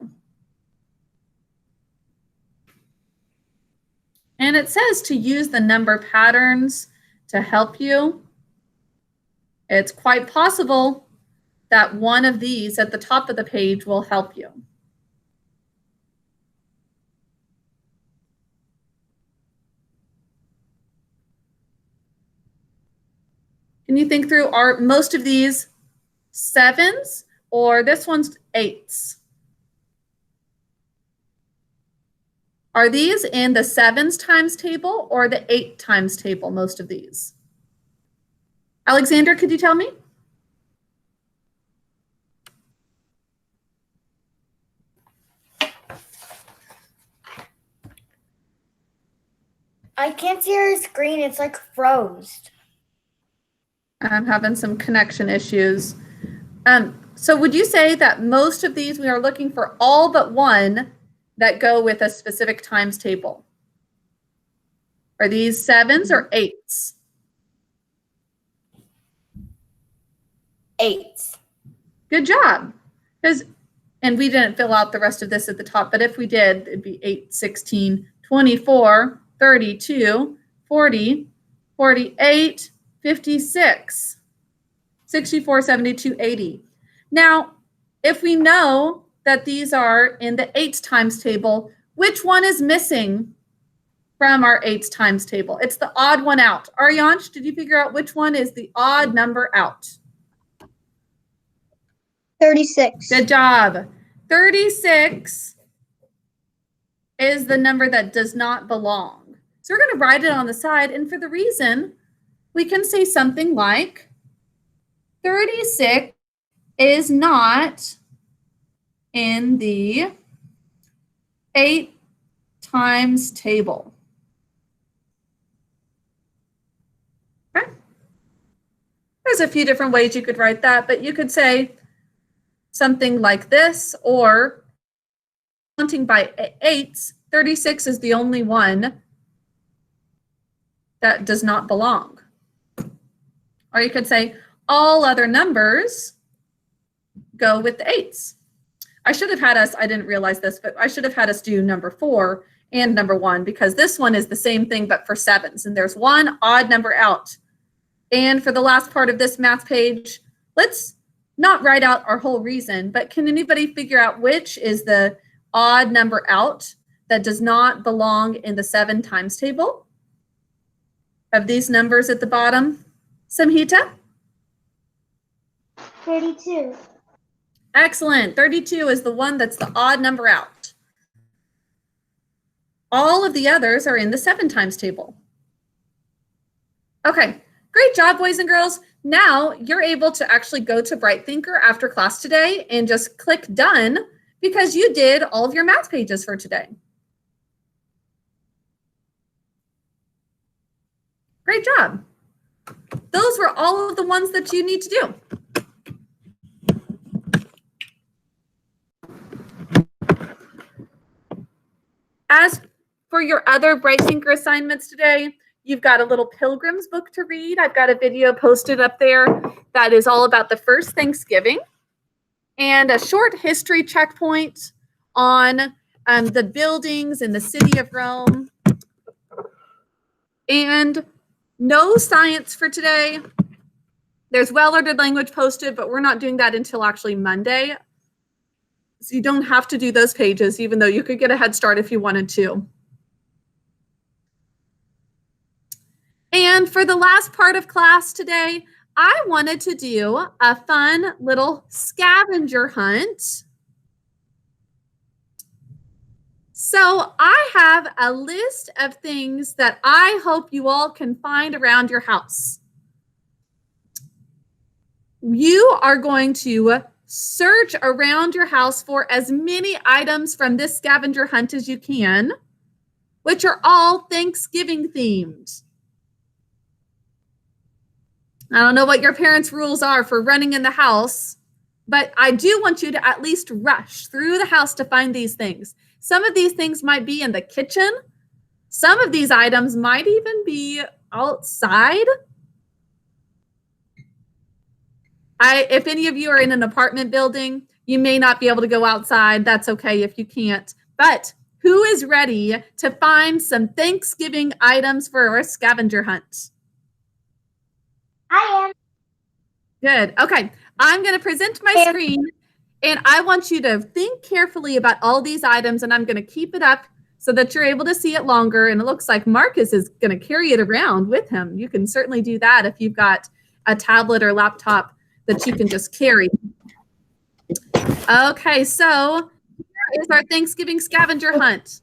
And it says to use the number patterns to help you. It's quite possible that one of these at the top of the page will help you. Can you think through, are most of these 7s or this one's 8s? Are these in the 7s times table or the 8 times table, most of these? Alexander, could you tell me? I can't see your screen. It's like froze. I'm having some connection issues. So would you say that most of these we are looking for all but one that go with a specific times table? Are these 7s or 8s? 8s. Good job. And we didn't fill out the rest of this at the top, but if we did, it'd be 8, 16, 24, 32, 40, 48, 56, 64, 72, 80. Now, if we know that these are in the 8 times table, which one is missing from our 8 times table? It's the odd one out. Aryansh, did you figure out which one is the odd number out? 36. Good job. 36 is the number that does not belong. So we're going to write it on the side, and for the reason, we can say something like 36 is not in the 8 times table. Okay. There's a few different ways you could write that, but you could say something like this, or counting by 8s, 36 is the only one that does not belong. Or you could say all other numbers go with the 8s. I should have had us, I didn't realize this, but I should have had us do number 4 and number 1, because this one is the same thing but for 7s, and there's one odd number out. And for the last part of this math page, let's not write out our whole reason, but can anybody figure out which is the odd number out that does not belong in the 7 times table of these numbers at the bottom? Samhita? 32. Excellent. 32 is the one that's the odd number out. All of the others are in the 7 times table. Okay, great job, boys and girls. Now you're able to actually go to Bright Thinker after class today and just click done because you did all of your math pages for today. Great job. Those were all of the ones that you need to do. As for your other Bright Thinker assignments today, you've got a little Pilgrim's book to read. I've got a video posted up there that is all about the first Thanksgiving, and a short history checkpoint on the buildings in the city of Rome, and no science for today. There's well-ordered language posted, but we're not doing that until actually Monday. So you don't have to do those pages, even though you could get a head start if you wanted to. And for the last part of class today, I wanted to do a fun little scavenger hunt. So I have a list of things that I hope you all can find around your house. You are going to search around your house for as many items from this scavenger hunt as you can, which are all Thanksgiving themed. I don't know what your parents' rules are for running in the house, but I do want you to at least rush through the house to find these things. Some of these things might be in the kitchen. Some of these items might even be outside. If any of you are in an apartment building, you may not be able to go outside. That's okay if you can't. But who is ready to find some Thanksgiving items for our scavenger hunt? I am. Good. Okay. I'm going to present my screen, and I want you to think carefully about all these items, and I'm going to keep it up so that you're able to see it longer. And it looks like Marcus is going to carry it around with him. You can certainly do that if you've got a tablet or laptop that you can just carry. Okay, so here is our Thanksgiving scavenger hunt.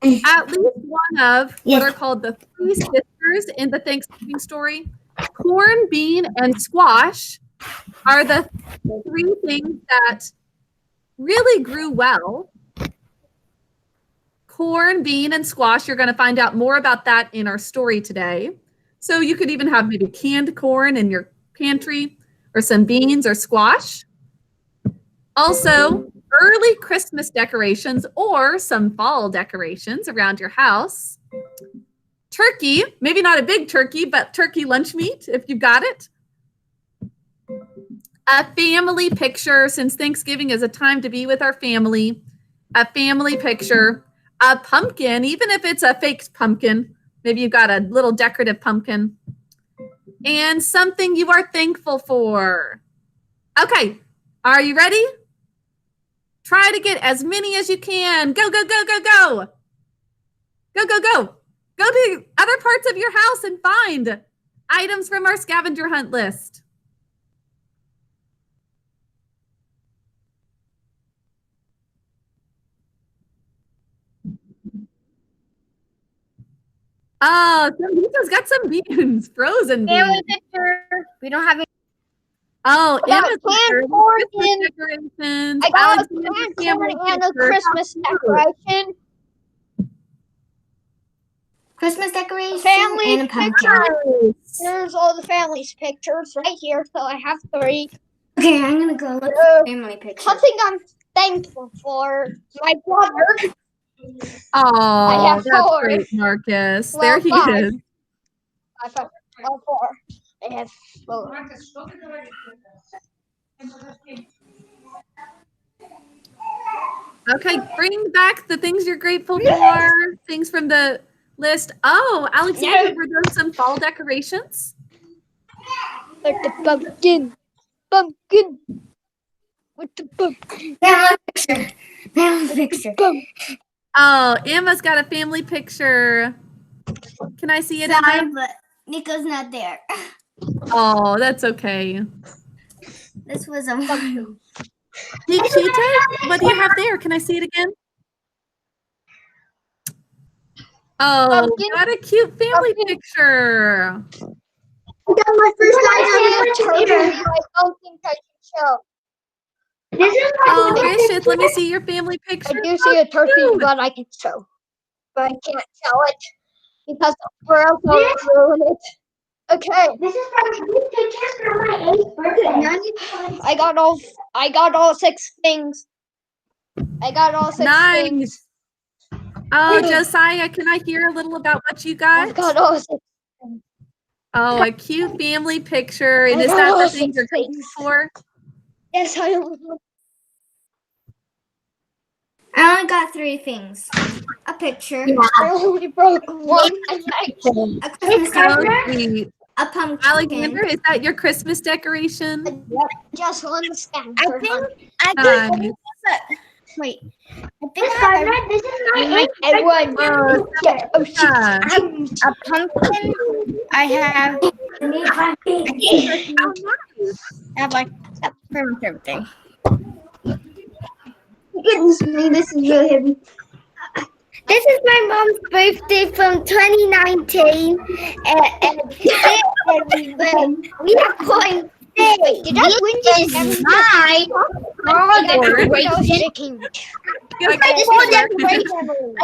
At least one of what are called the three sisters in the Thanksgiving story, corn, bean, and squash, are the three things that really grew well. Corn, bean, and squash, you're going to find out more about that in our story today. So you could even have maybe canned corn in your pantry, or some beans or squash. Also, early Christmas decorations or some fall decorations around your house. Turkey, maybe not a big turkey, but turkey lunch meat if you've got it. A family picture, since Thanksgiving is a time to be with our family. A family picture. A pumpkin, even if it's a fake pumpkin. Maybe you've got a little decorative pumpkin. And something you are thankful for. Okay, are you ready? Try to get as many as you can. Go, go, go, go, go. Go, go, go. Go to other parts of your house and find items from our scavenger hunt list. Oh, Rita's got some beans, frozen beans. Family picture. We don't have any. Oh, Emma's canned corn Christmas decorations. I got a Alexander's canned family corn and a picture. Christmas decoration. Christmas decoration Family and a pumpkin. Nice. There's all the family's pictures right here, so I have 3. Okay, I'm gonna go look for family pictures. Something I'm thankful for. My brother. Oh, have that's 4. great, Marcus. Well, There he 5. is. I have 4. I have 4. Okay, bring back the things you're grateful for. Things from the list. Oh, Alexander, were there some fall decorations? Like the pumpkin. Pumpkin. With the pumpkin. Family picture. Family picture. Oh, Emma's got a family picture. Can I see it, Sorry, Emma? but Nico's not there. Oh, that's okay. This was a while. Nikita, what do you have there? Can I see it again? Oh, Pumpkin. what a cute family picture. I got my first turkey. I don't think I can show. Oh, Rishith, let me see your family picture. I do see a turkey, but I can show. But I can't show it because or else I'll ruin it. Okay. This is from these pictures from my 8th birthday. I got all 6 things. I got all 6 Nice. things. Oh, Josiah, can I hear a little about what you got? I got all 6 things. Oh, a cute family picture. And I is got that all the 6 thing you're grateful things. for? Yes, I only got 3 things. A picture, only broke 1. a Christmas So decoration, sweet. a pumpkin. Alexander, is that your Christmas decoration? Just one scavenger. I think Nice. Wait. I think Miss I have Gardner, this is my everyone. Oh, I have a pumpkin. I have like pretty much everything. Goodness me, this is really heavy. This is my mom's birthday from 2019, and we are going to stay. Did I win this? Is my decoration. Yeah, I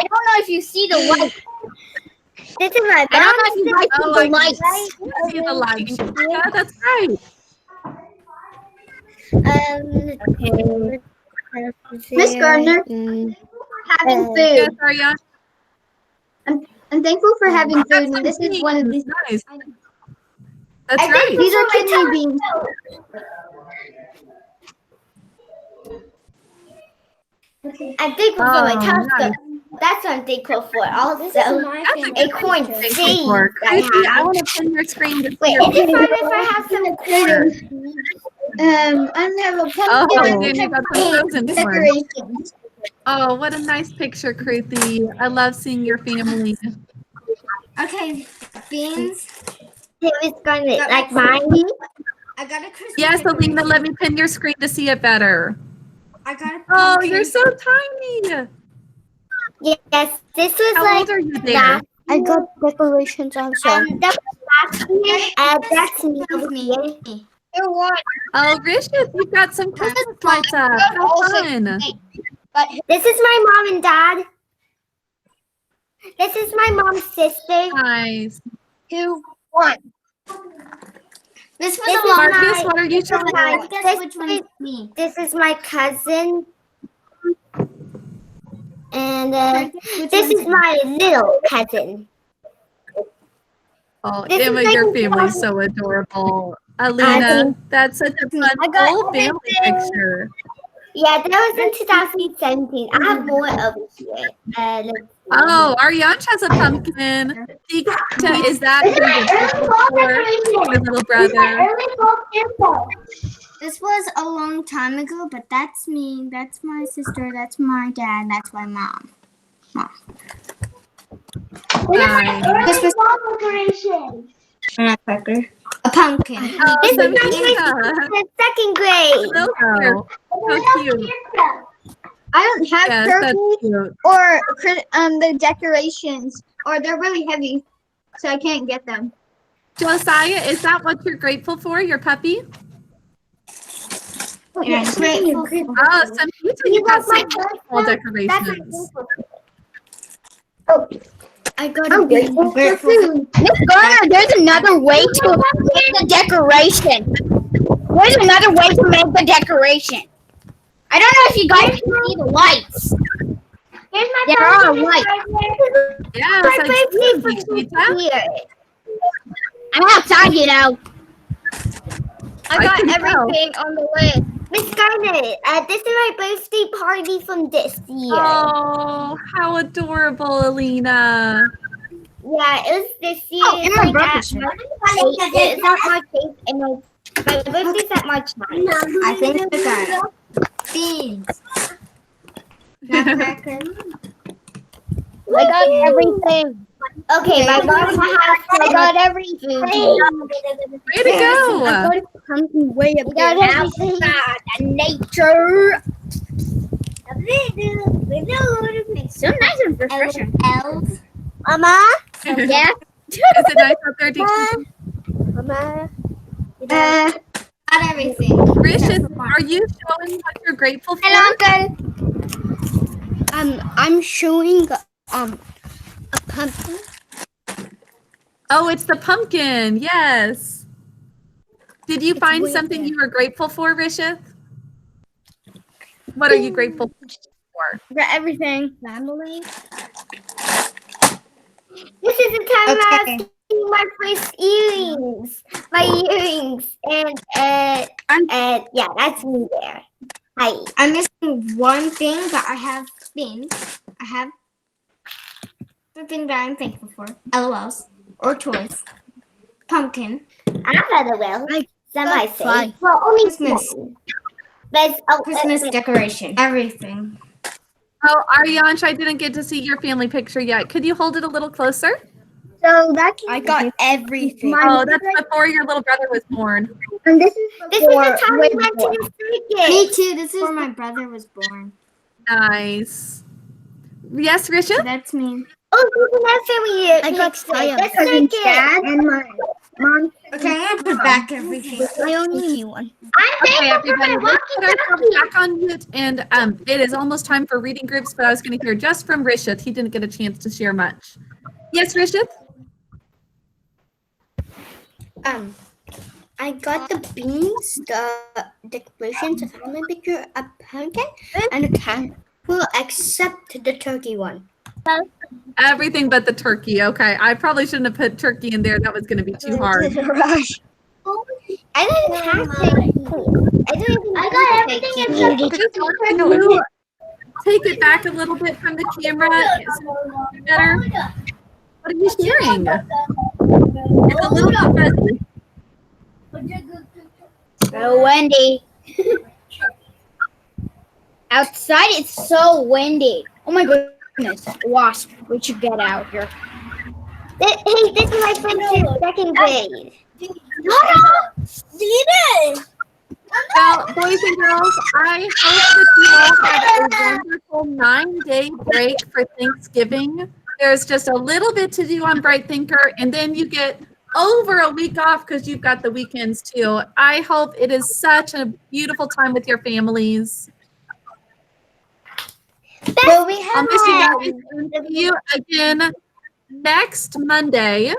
don't know if you see the light. This is my I don't know if you guys Oh, see I the lights. see the lights. Yeah, that's right. Okay. Miss Gardner, having Yes, food. Ariana. I'm thankful for having food, and this is one of these. Nice. That's right. These are kidney beans. I'm thankful for my telescope. nice. That's what I'm thankful for. Also, This is my favorite acorn picture. Thank you seeds for I Chrissy, I have. want to pin your screen to see Wait, your is it fine if I have some corn? I have a Oh, pumpkin and you got some frozen corn. decorations. Oh, what a nice picture, Kruthi. I love seeing your family. Okay, beans. It was going to like mine. I got a Christmas Yes, decoration. Alina, let me pin your screen to see it better. I got a Oh, pumpkin. you're so tiny. Yes, this was How like old are you there? last I got decorations also. that was last year, and that's me over here. Oh, Rishit, you've got some Christmas lights up. How fun. This is my mom and dad. This is my mom's sister. Nice. 2, 1. This was This a is long Marcus, my- what are you this is showing? my Guess which one is sister. me? This is my cousin. And Which this one is my little cousin. Oh, This is Emma, my your little family's cousin. so adorable. Alina, that's such a fun I got whole family picture. Yeah, that was in 2017. I have more over here. Let's see. Oh, Arianch has a pumpkin. Nikita, is that your little brother? This was a long time ago, but that's me. That's my sister. That's my dad. That's my mom. Nice. A pumpkin. Oh, This is my Nikita. in second grade. So cute. So cute. I don't have Yes, that's turkey cute. or the decorations, or they're really heavy, so I can't get them. Josiah, is that what you're grateful for, your puppy? Yeah, grateful for. Oh, some pizza. You got some beautiful decorations. I got I'm grateful for food. Miss Garner, there's another way to make the decoration. There's another way to make the decoration. I don't know if you guys can see the lights. Here's my There are lights. Yes, My I see birthday Nikita. here. I'm outside, you know. I got can tell. everything on the list. Miss Garnet, this is my birthday party from this year. Oh, how adorable, Alina. Yeah, it was this year. Oh, and my It's birthday. at March 8th, and my birthday's at March 9th. I think I got it. Beans. Nutcracker. I got everything. Okay, my mom's house. I got everything. Way to go. Pumpkin way up got there. everything. Outside, the nature. It's so nice and refreshing. Elves. Mama? Yeah. Is it nice out there, Dixie? Mama? Got everything. Gracious, are you showing what you're grateful for? Hello, Uncle. I'm showing a pumpkin. Oh, it's the pumpkin. Yes. Did you find way something there. you were grateful for, Rishith? What are you grateful for? Got everything. Family. This is the time I Okay. was getting my first earrings. My earrings. And yeah, that's me there. Hi. I'm missing one thing, but I have things. I have the thing that I'm thankful for. LOLs. Or toys. Pumpkin. I'm rather well. I Some I got five. say. Well, only Christmas. small. But Christmas decoration. Everything. Oh, Aryansh, I didn't get to see your family picture yet. Could you hold it a little closer? So that's I got everything. Oh, that's before your little brother was born. and this is this is before, the time way we went before. to the circus. Me too. This is before my brother was born. Nice. Yes, Risha? That's me. Oh, we can have family. I get excited. Let's Cousin circus. Chad and my mom. Okay, I'm gonna put back everything. I only need one. I'm Okay, thankful for everybody, my let's put ourselves walkie-talkie. back on mute. And it is almost time for reading groups, but I was going to hear just from Rishit. He didn't get a chance to share much. Yes, Rishit? I got the beans, the decorations, the family picture, a pumpkin, and a candle, except the turkey one. Everything but the turkey. Okay, I probably shouldn't have put turkey in there. That was going to be too hard. Rush. I didn't have turkey. I got everything except Okay, the so turkey. can you take it back a little bit from the camera? Is it better? What are you sharing? It's a little bit fuzzy. Oh, Wendy. Outside, it's so windy. Oh my goodness. Wasp, we should get out here. Hey, this is my friend's second grade. Well, boys and girls, I hope that you all had a wonderful 9-day break for Thanksgiving. There's just a little bit to do on Bright Thinker, and then you get over a week off because you've got the weekends too. I hope it is such a beautiful time with your families. But we I'll miss you guys and see you again next Monday.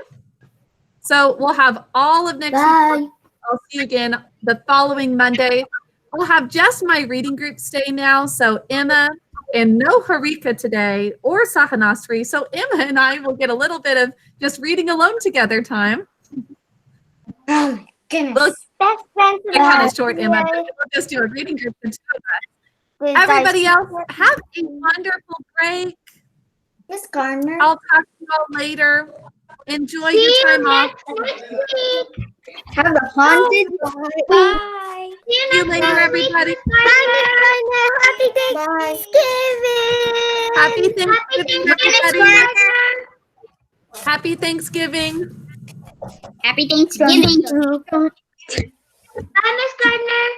So we'll have all of next week. I'll see you again the following Monday. I'll have just my reading group stay now. So Emma and no Harika today or Sahanasri. So Emma and I will get a little bit of just reading alone together time. Oh my goodness. Look, Best friends. it's kind of short, Emma. But we'll just do a reading group for 2 of us. Everybody else, have a wonderful break. Miss Gardner. I'll talk to you all later. Enjoy your time off. have a haunted. Bye. See you later, everybody. Happy Happy Thanksgiving. Thanksgiving, everybody. Happy Thanksgiving. Happy Thanksgiving. Bye, Miss Gardner.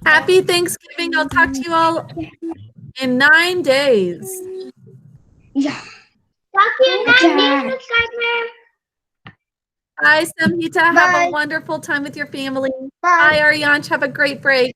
Happy Thanksgiving. I'll talk to you all in 9 days. Talk to you next week, Miss Gardner. Bye, Samhita. Have Bye. a wonderful time with your family. Bye, Aryansh. Have a great break.